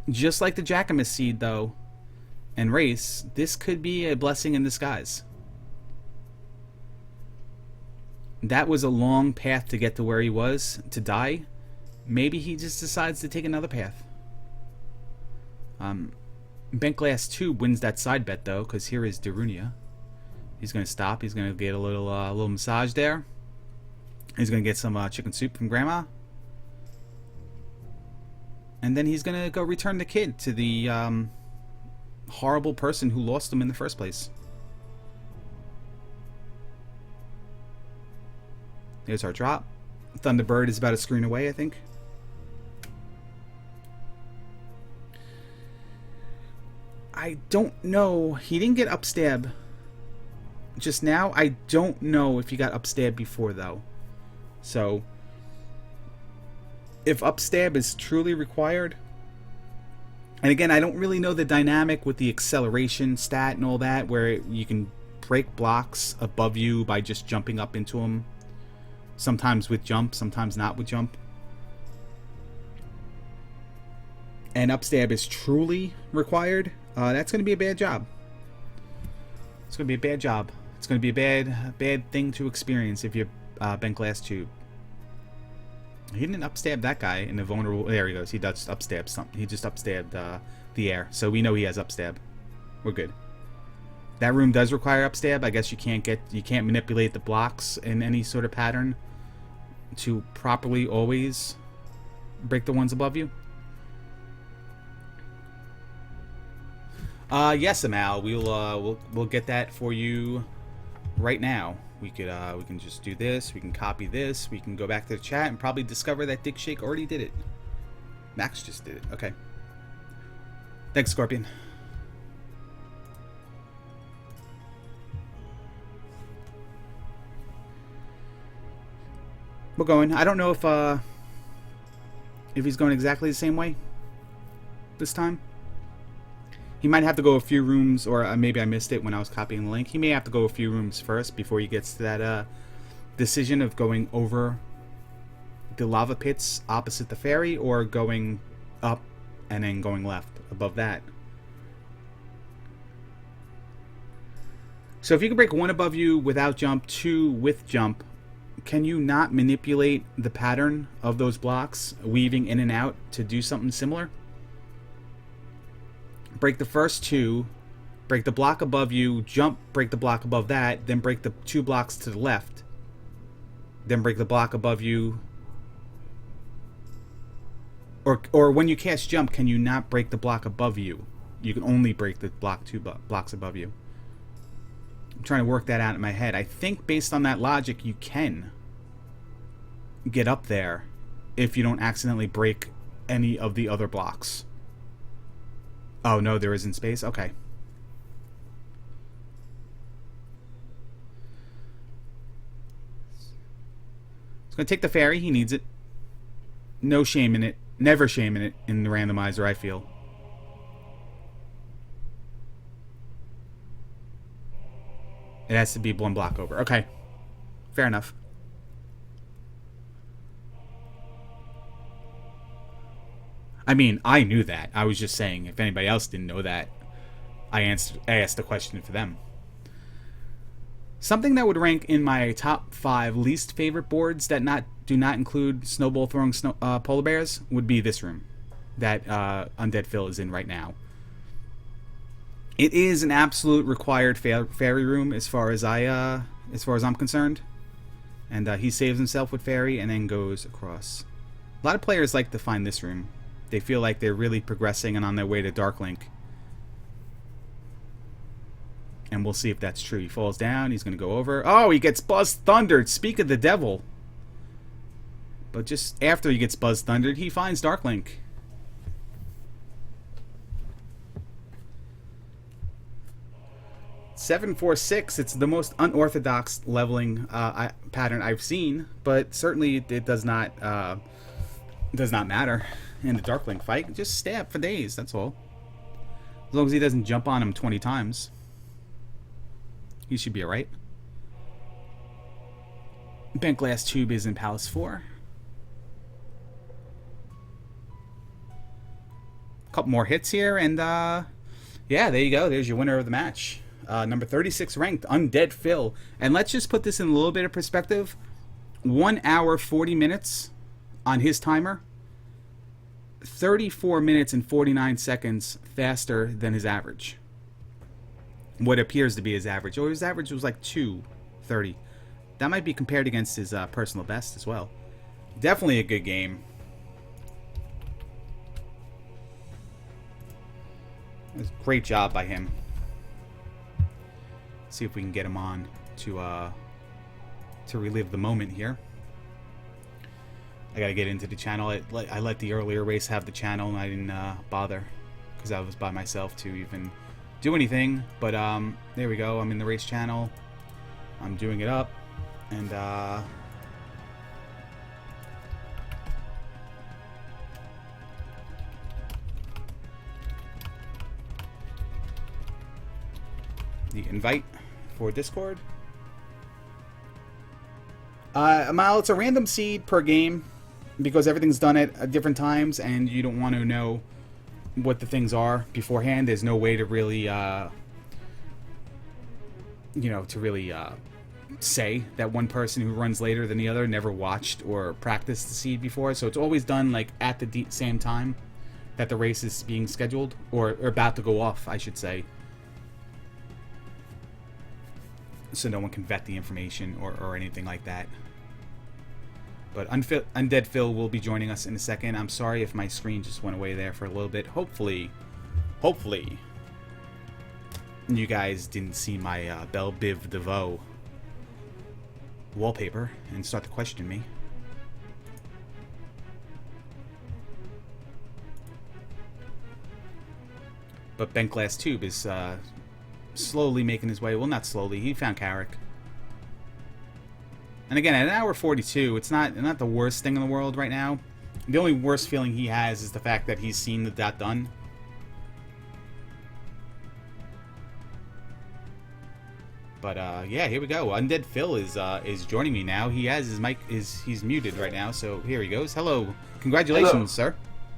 Just like the Jackamus seed, though, and race, this could be a blessing in disguise. That was a long path to get to where he was, to die. Maybe he just decides to take another path. Bentglasstube wins that side bet, though, because here is Darunia. He's going to stop. He's going to get a little massage there. He's going to get some chicken soup from Grandma. And then he's going to go return the kid to the horrible person who lost him in the first place. There's our drop. Thunderbird is about a screen away, I think. I don't know. He didn't get upstab just now. I don't know if he got upstab before, though. So, if upstab is truly required, and again, I don't really know the dynamic with the acceleration stat and all that, where you can break blocks above you by just jumping up into them. Sometimes with jump, sometimes not with jump. And upstab is truly required. That's going to be a bad job. It's going to be a bad job. It's going to be a bad thing to experience if you're Bentglasstube. He didn't upstab that guy in the vulnerable. There he goes. He does upstab something. He just upstabbed the air, so we know he has upstab. We're good. That room does require upstab. I guess you can't manipulate the blocks in any sort of pattern to properly always break the ones above you. Yes, Amal. We'll get that for you right now. We can just do this. We can copy this. We can go back to the chat and probably discover that Dick Shake already did it. Max just did it. Okay. Thanks, Scorpion. We're going. I don't know if he's going exactly the same way this time. He might have to go a few rooms, or maybe I missed it when I was copying the link. He may have to go a few rooms first before he gets to that decision of going over the lava pits opposite the ferry, or going up and then going left above that. So if you can break 1 above you without jump, 2 with jump, can you not manipulate the pattern of those blocks, weaving in and out, to do something similar? Break the first 2, break the block above you, jump, break the block above that, then break the 2 blocks to the left, then break the block above you. Or when you cast jump, can you not break the block above you? You can only break the 2 blocks above you. I'm trying to work that out in my head. I think based on that logic, you can get up there if you don't accidentally break any of the other blocks. Oh, no, there isn't space? Okay. It's going to take the ferry. He needs it. No shame in it. Never shame in it in the randomizer, I feel. It has to be 1 block over. Okay. Fair enough. I mean, I knew that. I was just saying, if anybody else didn't know that, I asked the question for them. Something that would rank in my top 5 least favorite boards that do not include snowball throwing polar bears would be this room that Undeadfil is in right now. It is an absolute required fairy room as far as I'm concerned, and he saves himself with fairy and then goes across. A lot of players like to find this room. They feel like they're really progressing and on their way to Darklink. And we'll see if that's true. He falls down. He's going to go over. Oh, he gets Buzz Thundered. Speak of the devil. But just after he gets Buzz Thundered, he finds Darklink. $746. It's the most unorthodox leveling pattern I've seen, but certainly it does not matter in the Darklink fight. Just stab for days. That's all. As long as he doesn't jump on him 20 times. He should be alright. Bentglasstube is in Palace 4. Couple more hits here, and yeah, there you go. There's your winner of the match. Number 36 ranked, Undeadfil. And let's just put this in a little bit of perspective. 1 hour, 40 minutes on his timer. 34 minutes and 49 seconds faster than his average. What appears to be his average. Or his average was like 2:30. That might be compared against his personal best as well. Definitely a good game. It was a great job by him. See if we can get him on to relive the moment here. I gotta get into the channel. I let the earlier race have the channel, and I didn't bother because I was by myself to even do anything. But there we go. I'm in the race channel. I'm doing it up, and the invite for Discord. Mal, it's a random seed per game because everything's done at different times, and you don't want to know what the things are beforehand. There's no way to really, say that one person who runs later than the other never watched or practiced the seed before. So it's always done like at the same time that the race is being scheduled, or about to go off, I should say. So no one can vet the information or anything like that. But Undeadfil will be joining us in a second. I'm sorry if my screen just went away there for a little bit. Hopefully, you guys didn't see my Belle Biv DeVoe wallpaper and start to question me. But Bentglasstube is slowly making his way. Well, not slowly. He found Carrick. And again, at an hour 42, it's not the worst thing in the world right now. The only worst feeling he has is the fact that he's seen that done. But yeah, here we go. Undeadfil is joining me now. He has his mic he's muted right now, so here he goes. Hello, congratulations, sir.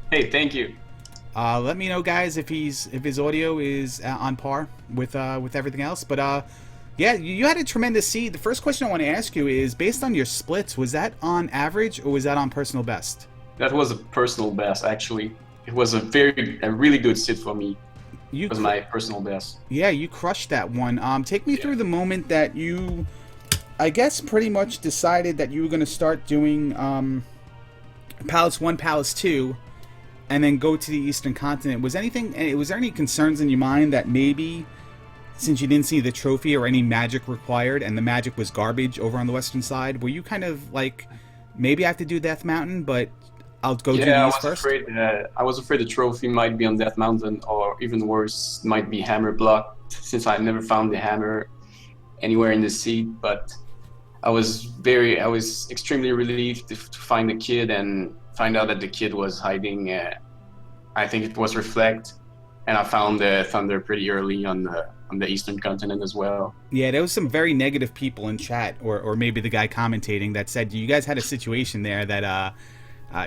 Hey, thank you. Let me know, guys, if his audio is on par with everything else. But yeah, you had a tremendous seed. The first question I want to ask you is, based on your splits, was that on average or was that on personal best? That was a personal best, actually. It was a really good seed for me. It was my personal best. Yeah, you crushed that one. Take me through the moment that you, I guess, pretty much decided that you were going to start doing Palace 1, Palace 2, and then go to the Eastern Continent. Was there any concerns in your mind that maybe, since you didn't see the trophy or any magic required, and the magic was garbage over on the Western side, were you kind of like, maybe I have to do Death Mountain, but I'll go do the East first? I was afraid the trophy might be on Death Mountain, or even worse, might be hammer blocked, since I never found the hammer anywhere in the seed. But I was extremely relieved to find the kid and find out that the kid was hiding. I think it was Reflect, and I found the Thunder pretty early on the Eastern Continent as well. Yeah, there was some very negative people in chat, or maybe the guy commentating, that said you guys had a situation there that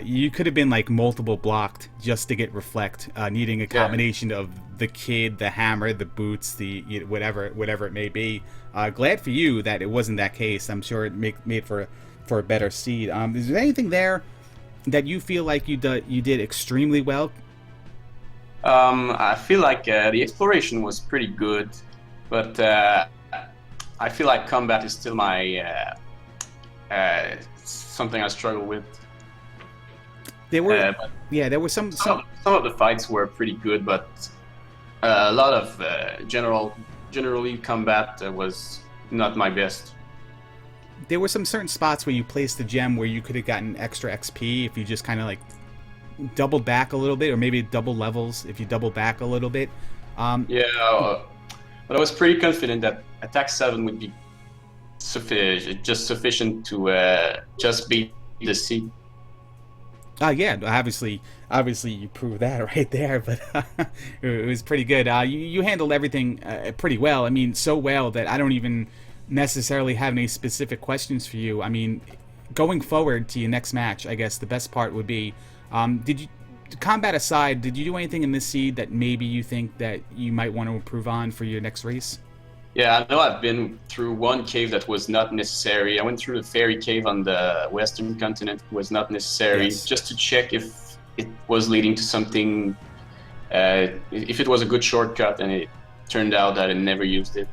you could have been like multiple blocked just to get Reflect, needing a combination of the kid, the hammer, the boots, the whatever it may be. Glad for you that it wasn't that case. I'm sure it made for a better seed. Is there anything there that you feel like you did extremely well? I feel like the exploration was pretty good, but I feel like combat is still my something I struggle with. There were there were some of the fights were pretty good, but a lot of generally combat was not my best. There were some certain spots where you placed the gem where you could have gotten extra XP if you just kind of like doubled back a little bit, or maybe double levels if you double back a little bit. But I was pretty confident that attack 7 would be sufficient to just beat the seed. Yeah, obviously you proved that right there, but it was pretty good. You handled everything pretty well. I mean, so well that I don't even necessarily have any specific questions for you. I mean, going forward to your next match, I guess the best part would be, combat aside, did you do anything in this seed that maybe you think that you might want to improve on for your next race? Yeah, I know I've been through one cave that was not necessary. I went through the fairy cave on the Western Continent. It was not necessary, just to check if it was leading to something, if it was a good shortcut, and it turned out that I never used it.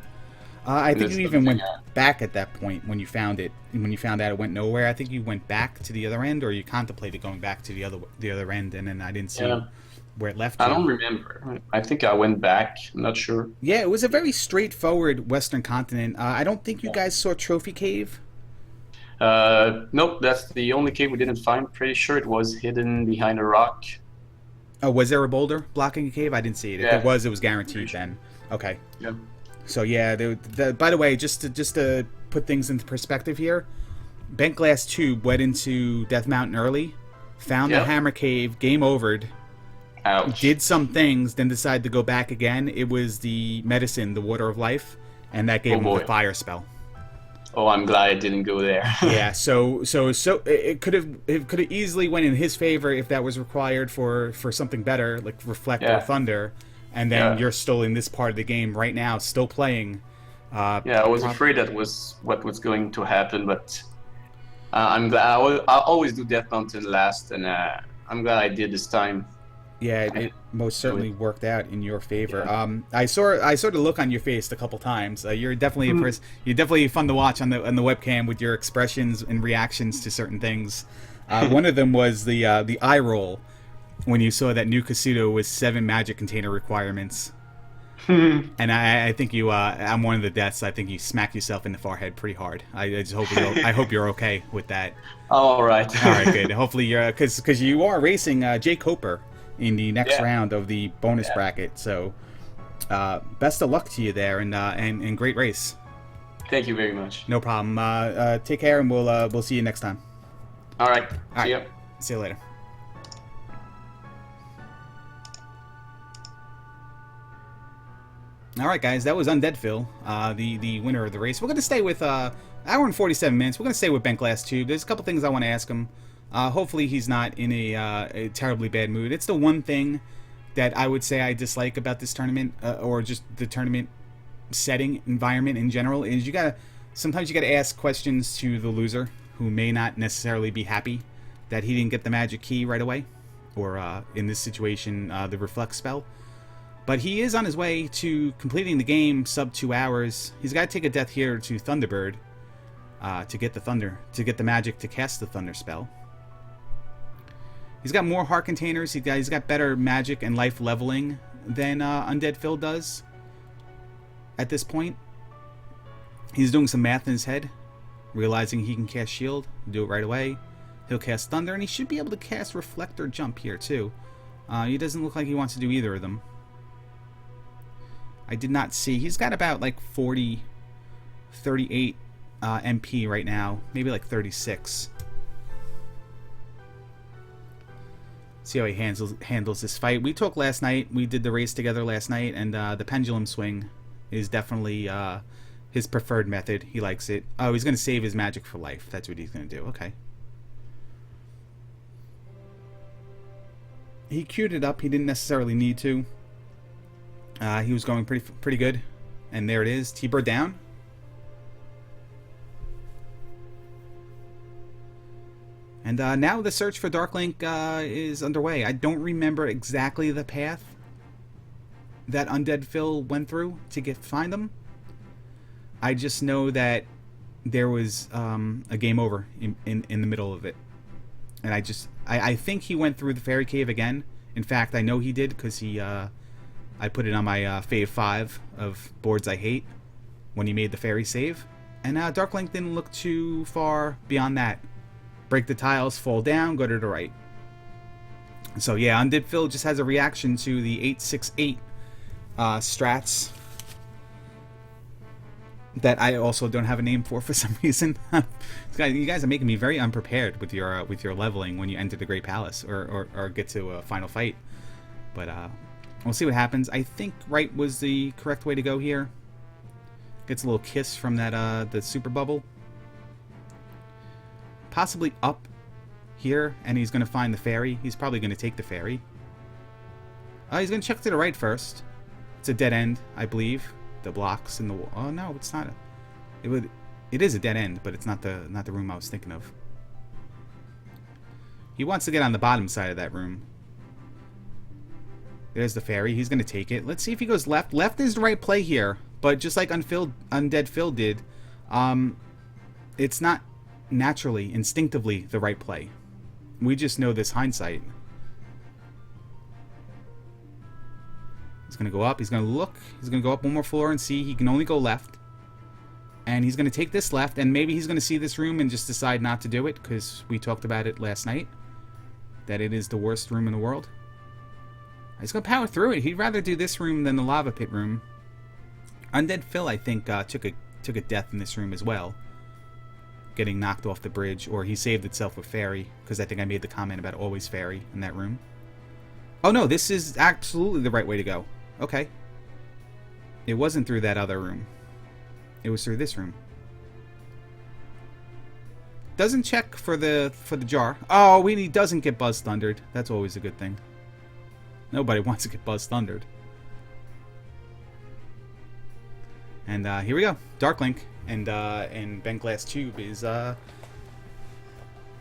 I think you even went back at that point when you found it. And when you found out it went nowhere, I think you went back to the other end, or you contemplated going back to the other end, and then I didn't see where it left you. I don't remember. I think I went back. I'm not sure. Yeah, it was a very straightforward Western Continent. I don't think you guys saw Trophy Cave. Nope, that's the only cave we didn't find. Pretty sure it was hidden behind a rock. Oh, was there a boulder blocking a cave? I didn't see it. If it was guaranteed then. Okay. Yeah. So yeah, by the way, just to put things into perspective here, Bentglasstube went into Death Mountain early, found the Hammer Cave, game overed, did some things, then decided to go back again. It was the medicine, the Water of Life, and that gave him the fire spell. Oh, I'm glad I didn't go there. Yeah, so it could have easily went in his favor if that was required for something better, like Reflect or Thunder. And then you're still in this part of the game right now, still playing. I was afraid that was what was going to happen, but I'm glad. I always do Death Mountain last, and I'm glad I did this time. Yeah, it most certainly worked out in your favor. I saw the look on your face a couple times. You're definitely you're definitely fun to watch on the webcam with your expressions and reactions to certain things. One of them was the eye roll when you saw that New Kasuto was 7 magic container requirements. And I think you, I'm one of the deaths. I think you smacked yourself in the forehead pretty hard. I just hope I hope you're okay with that. All right. All right, good. Hopefully you're, because you are racing Jay Coper in the next round of the bonus bracket. So best of luck to you there, and great race. Thank you very much. No problem. Take care, and we'll see you next time. All right. See ya. See you later. All right, guys, that was Undeadfil, the winner of the race. We're going to stay with hour and 47 minutes. We're going to stay with Bentglasstube. There's a couple things I want to ask him. Hopefully he's not in a terribly bad mood. It's the one thing that I would say I dislike about this tournament, or just the tournament setting, environment in general, is sometimes you gotta ask questions to the loser who may not necessarily be happy that he didn't get the magic key right away, or in this situation, the reflect spell. But he is on his way to completing the game sub 2 hours. He's got to take a death here to Thunderbird to get the magic to cast the Thunder spell. He's got more heart containers. He's got better magic and life leveling than Undeadfil does at this point. He's doing some math in his head, realizing he can cast shield, do it right away. He'll cast thunder, and he should be able to cast reflect or jump here too. He doesn't look like he wants to do either of them. I did not see. He's got about like 38 MP right now, maybe like 36. See how he handles this fight. We talked last night. We did the race together last night, and the pendulum swing is definitely his preferred method. He likes it. Oh, he's going to save his magic for life. That's what he's going to do. Okay. He queued it up. He didn't necessarily need to. He was going pretty good. And there it is. T-Bird down. And now the search for Dark Link is underway. I don't remember exactly the path that Undeadfil went through to find them. I just know that there was a game over in the middle of it. And I think he went through the Fairy Cave again. In fact, I know he did because I put it on my fave 5 of boards I hate when he made the fairy save. And Dark Link didn't look too far beyond that. Break the tiles, fall down, go to the right. So yeah, Undeadfil just has a reaction to the 868 strats that I also don't have a name for some reason. You guys are making me very unprepared with your leveling when you enter the Great Palace or get to a final fight. But we'll see what happens. I think right was the correct way to go here. Gets a little kiss from that the super bubble. Possibly up here, and he's going to find the fairy. He's probably going to take the fairy. He's going to check to the right first. It's a dead end, I believe. The blocks in the wall. Oh no, it's not. It is a dead end, but it's not the room I was thinking of. He wants to get on the bottom side of that room. There's the fairy. He's going to take it. Let's see if he goes left. Left is the right play here, but just like Undeadfil did, it's not naturally, instinctively the right play. We just know this hindsight. He's going to go up. He's going to look. He's going to go up one more floor and see he can only go left. And he's going to take this left, and maybe he's going to see this room and just decide not to do it because we talked about it last night, that it is the worst room in the world. He's going to power through it. He'd rather do this room than the lava pit room. Undeadfil, I think, took a death in this room as well, getting knocked off the bridge, or he saved itself with fairy, because I think I made the comment about always fairy in that room. Oh no, this is absolutely the right way to go. Okay. It wasn't through that other room. It was through this room. Doesn't check for the jar. Oh, he doesn't get buzz thundered. That's always a good thing. Nobody wants to get buzz thundered. And here we go. Dark Link and Bentglasstube is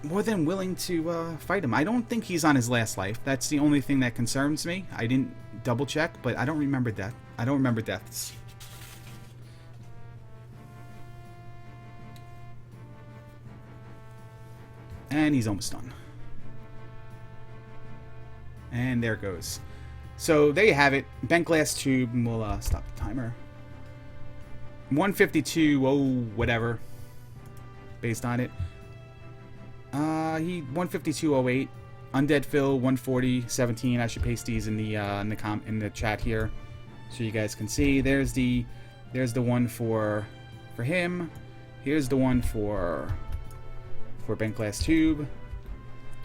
more than willing to fight him. I don't think he's on his last life. That's the only thing that concerns me. I didn't double check, but I don't remember death. I don't remember deaths. And he's almost done. And there it goes. So there you have it. Bentglasstube. We'll stop the timer. 152, oh, whatever. Based on it. He 152.08. Undeadfil 140.17. I should paste these in the chat here, so you guys can see. There's the one for him. Here's the one for Bentglasstube,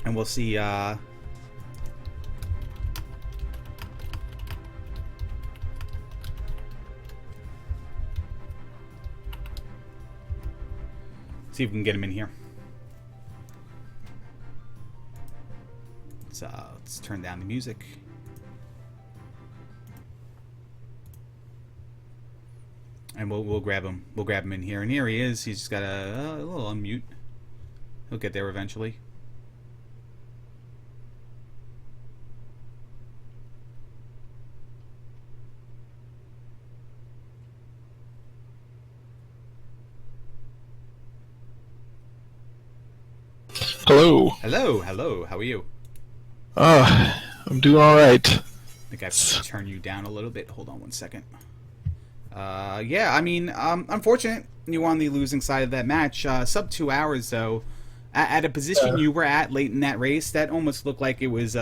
and we'll see. See if we can get him in here. Let's turn down the music. And we'll grab him. We'll grab him in here. And here he is. He's just got a little unmute. He'll get there eventually. Hello. Hello. How are you? I'm doing all right. I think I have to turn you down a little bit. Hold on one second. Yeah, I mean, unfortunate you were on the losing side of that match. Sub 2 hours, though. At a position you were at late in that race, that almost looked like it was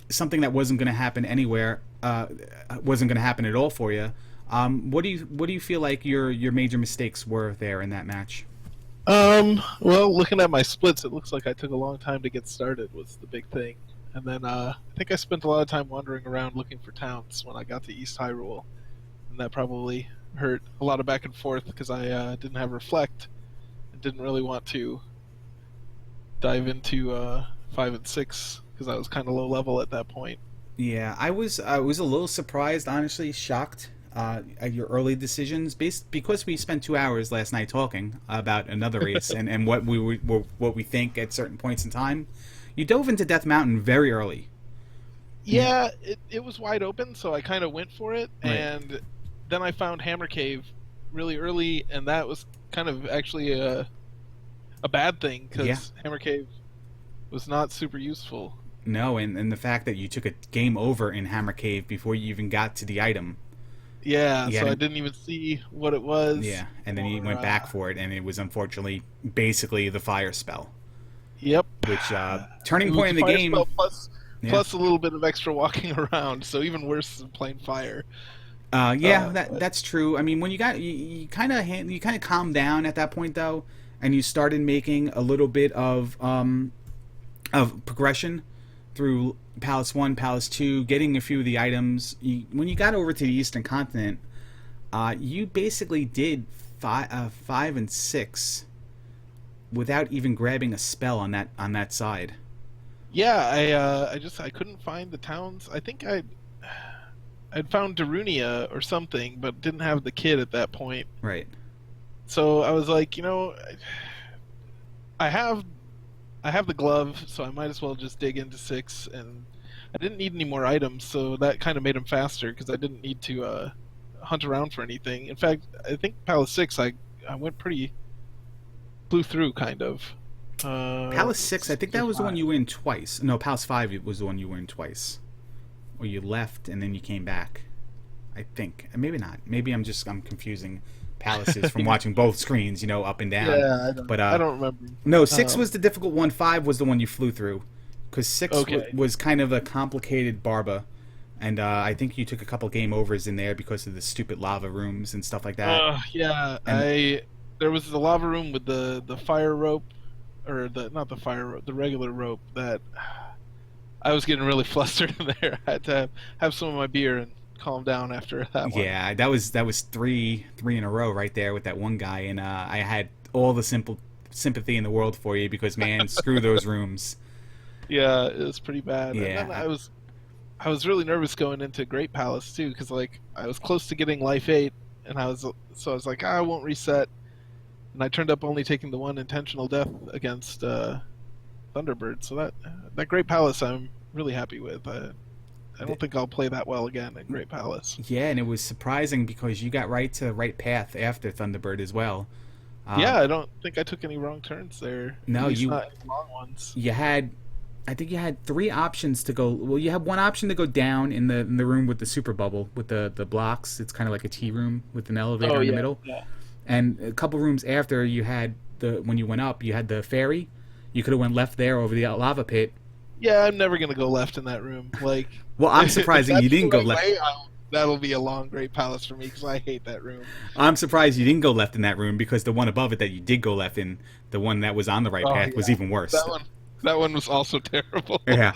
something that wasn't going to happen anywhere. Wasn't going to happen at all for you. What do you feel like your major mistakes were there in that match? Well, looking at my splits, it looks like I took a long time to get started was the big thing. And then I think I spent a lot of time wandering around looking for towns when I got to East Hyrule. And that probably hurt a lot of back and forth because I didn't have Reflect and didn't really want to dive into 5 and 6 because I was kind of low level at that point. Yeah, I was a little surprised, honestly, shocked at your early decisions, because we spent 2 hours last night talking about another race and what we think at certain points in time. You dove into Death Mountain very early. Yeah, it was wide open, so I kind of went for it, Right. and then I found Hammer Cave really early, and that was kind of actually a bad thing because Hammer Cave was not super useful. No, and the fact that you took a game over in Hammer Cave before you even got to the item. Yeah, You so had I didn't even see what it was. Yeah, and then you went back for it, and it was unfortunately basically the fire spell. Yep. Which turning It was point in the fire game. spell plus a little bit of extra walking around, so even worse than plain fire. That's true. I mean, when you kind of calmed down at that point though, and you started making a little bit of progression through Palace 1, Palace 2, getting a few of the items. When you got over to the Eastern Continent, you basically did 5 and 6 without even grabbing a spell on that side. Yeah, I couldn't find the towns. I think I'd found Darunia or something, but didn't have the kid at that point. Right. So I was like, I have the glove, so I might as well just dig into 6, and I didn't need any more items, so that kind of made him faster because I didn't need to hunt around for anything. In fact, I think Palace 6 I went flew through kind of. Palace 6, I think that was the one you were in twice. No, Palace 5 was the one you were in twice. Or you left and then you came back. I think. Maybe not. Maybe I'm confusing palaces from watching both screens, up and down. Yeah, I don't remember. No, 6 was the difficult one. 5 was the one you flew through. Because 6 was kind of a complicated barba. And I think you took a couple game overs in there because of the stupid lava rooms and stuff like that. Yeah, there was the lava room with the fire rope, or not the fire rope, the regular rope that I was getting really flustered in there. I had to have some of my beer and calm down after that one. Yeah, that was 3 in a row right there with that one guy, and I had all the sympathy in the world for you because, man, screw those rooms. Yeah, it was pretty bad. Yeah. And then I was really nervous going into Great Palace too, because I was close to getting Life 8, and I was like, I won't reset, and I turned up only taking the one intentional death against Thunderbird. So that Great Palace I'm really happy with. I don't think I'll play that well again in Great Palace. Yeah, and it was surprising because you got right to the right path after Thunderbird as well. Yeah, I don't think I took any wrong turns there. No, not any long ones. I think you had 3 options to go. Well, you had one option to go down in the room with the super bubble with the blocks. It's kind of like a tea room with an elevator in the middle. Yeah. And a couple rooms after, you had when you went up, you had the ferry. You could have went left there over the lava pit. Yeah, I'm never gonna go left in that room. Well, I'm surprised you didn't go left. That'll be a long Great Palace for me because I hate that room. I'm surprised you didn't go left in that room because the one above it that you did go left in, the one that was on the right path, was even worse. That one was also terrible. Yeah.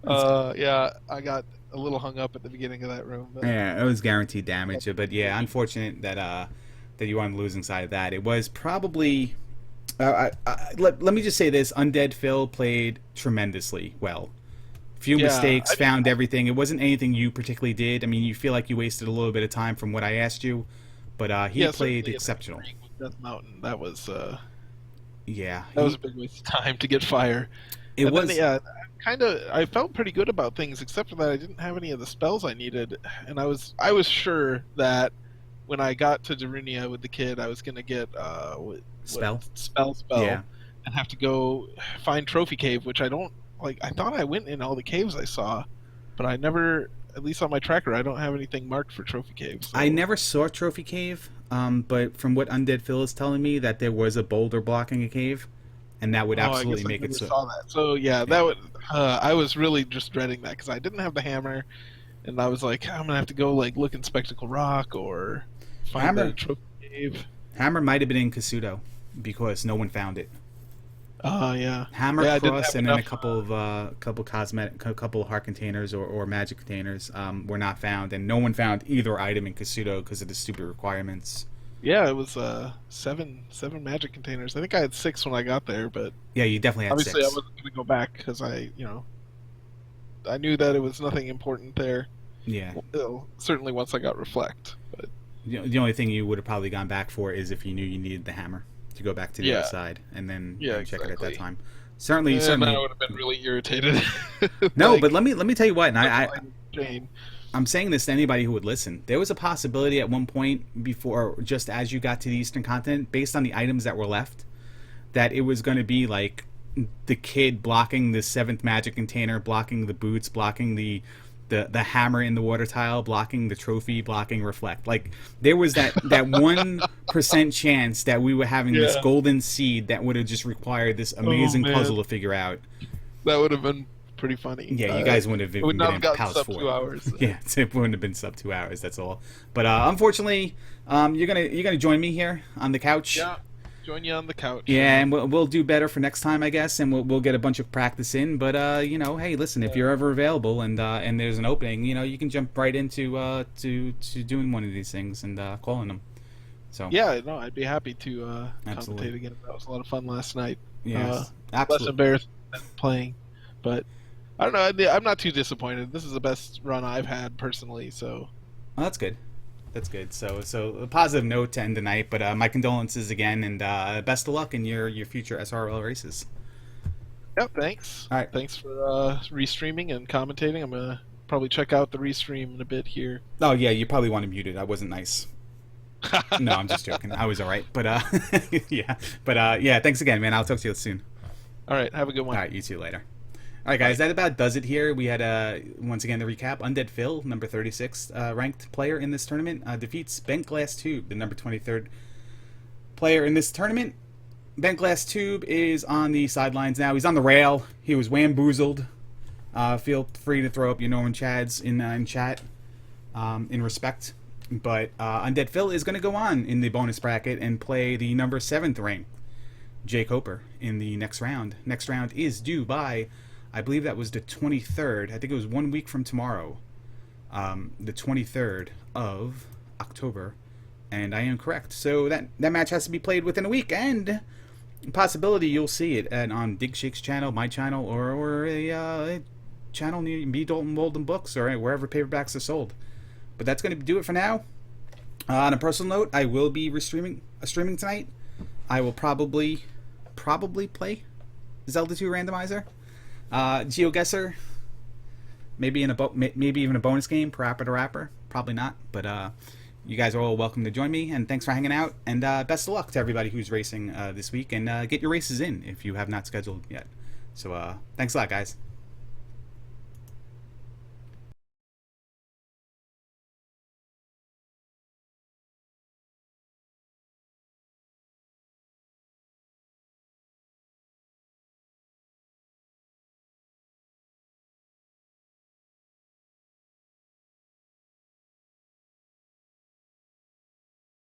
Yeah, I got a little hung up at the beginning of that room. Yeah, it was guaranteed damage. But yeah, unfortunate that that you were on the losing side of that. It was probably. Let me just say this: Undeadfil played tremendously well. Few mistakes, found everything. It wasn't anything you particularly did. I mean, you feel like you wasted a little bit of time from what I asked you, but he played exceptional. Death Mountain, that was that was was a big waste of time to get fire. It was. Then, I felt pretty good about things, except for that I didn't have any of the spells I needed, and I was sure that when I got to Darunia with the kid, I was gonna get Spell, and have to go find Trophy Cave, which I don't like. I thought I went in all the caves I saw, but I never. At least on my tracker, I don't have anything marked for Trophy Cave. So. I never saw Trophy Cave, but from what Undeadfil is telling me, that there was a boulder blocking a cave, and that would absolutely make it so. Saw that. So that would. I was really just dreading that because I didn't have the hammer, and I was like, I'm gonna have to go look in Spectacle Rock or find the Trophy Cave. Hammer might have been in Kasuto because no one found it. Oh yeah. Hammer, Cross, and then a couple heart containers or magic containers were not found, and no one found either item in Kasuto because of the stupid requirements. Yeah, it was seven magic containers. I think I had 6 when I got there, but yeah, you definitely had obviously 6. I wasn't going to go back because I knew that it was nothing important there. Yeah. Well, certainly once I got Reflect, but the only thing you would have probably gone back for is if you knew you needed the hammer to go back to the other side and then check it at that time. Certainly. I would have been really irritated. No, but let me tell you what, and I'm saying this to anybody who would listen. There was a possibility at one point before, just as you got to the Eastern Continent, based on the items that were left, that it was going to be like the kid blocking the 7th magic container, blocking the boots, blocking the hammer in the water tile, blocking the trophy, blocking Reflect. Like there was that 1% chance that we were having this golden seed that would have just required this amazing puzzle to figure out. That would have been pretty funny. Yeah, you guys wouldn't have been gotten sub 2 hours. Yeah, it wouldn't have been sub 2 hours. That's all. But unfortunately, you're gonna join me here on the couch. Yeah. Join you on the couch. Yeah, and we'll do better for next time, I guess, and we'll get a bunch of practice in. But hey, listen, if you're ever available and there's an opening, you can jump right into to doing one of these things and calling them. So yeah, no, I'd be happy to commentate again. That was a lot of fun last night. Yes, absolutely. Less embarrassed than playing, but I don't know. I'm not too disappointed. This is the best run I've had personally. So well, that's good. That's good. So a positive note to end the night. But my condolences again, and best of luck in your future SRL races. Yep, thanks. All right. Thanks for restreaming and commentating. I'm gonna probably check out the restream in a bit here. Oh yeah, you probably want to mute it. I wasn't nice. No, I'm just joking. I was all right. But yeah. But yeah, thanks again, man. I'll talk to you soon. All right, have a good one. All right, you too later. All right, guys, that about does it here. We had, once again, the recap. Undeadfil, number 36 ranked player in this tournament, defeats Bentglasstube, the number 23rd player in this tournament. Bentglasstube is on the sidelines now. He's on the rail. He was wamboozled. Feel free to throw up your Norman Chads in chat in respect. But Undeadfil is going to go on in the bonus bracket and play the number 7th ranked Jake Hoper in the next round. Next round is due by... I believe that was the 23rd. I think it was 1 week from tomorrow. The 23rd of October. And I am correct. So that match has to be played within a week. And possibility you'll see it on Dig Shake's channel, my channel, or a channel near B. Dalton Walden Books, or wherever paperbacks are sold. But that's going to do it for now. On a personal note, I will be streaming tonight. I will probably play Zelda 2 Randomizer. GeoGuessr, maybe even a bonus game, Parappa the Rapper. Probably not, but you guys are all welcome to join me, and thanks for hanging out, and best of luck to everybody who's racing this week, and get your races in if you have not scheduled yet. So thanks a lot, guys.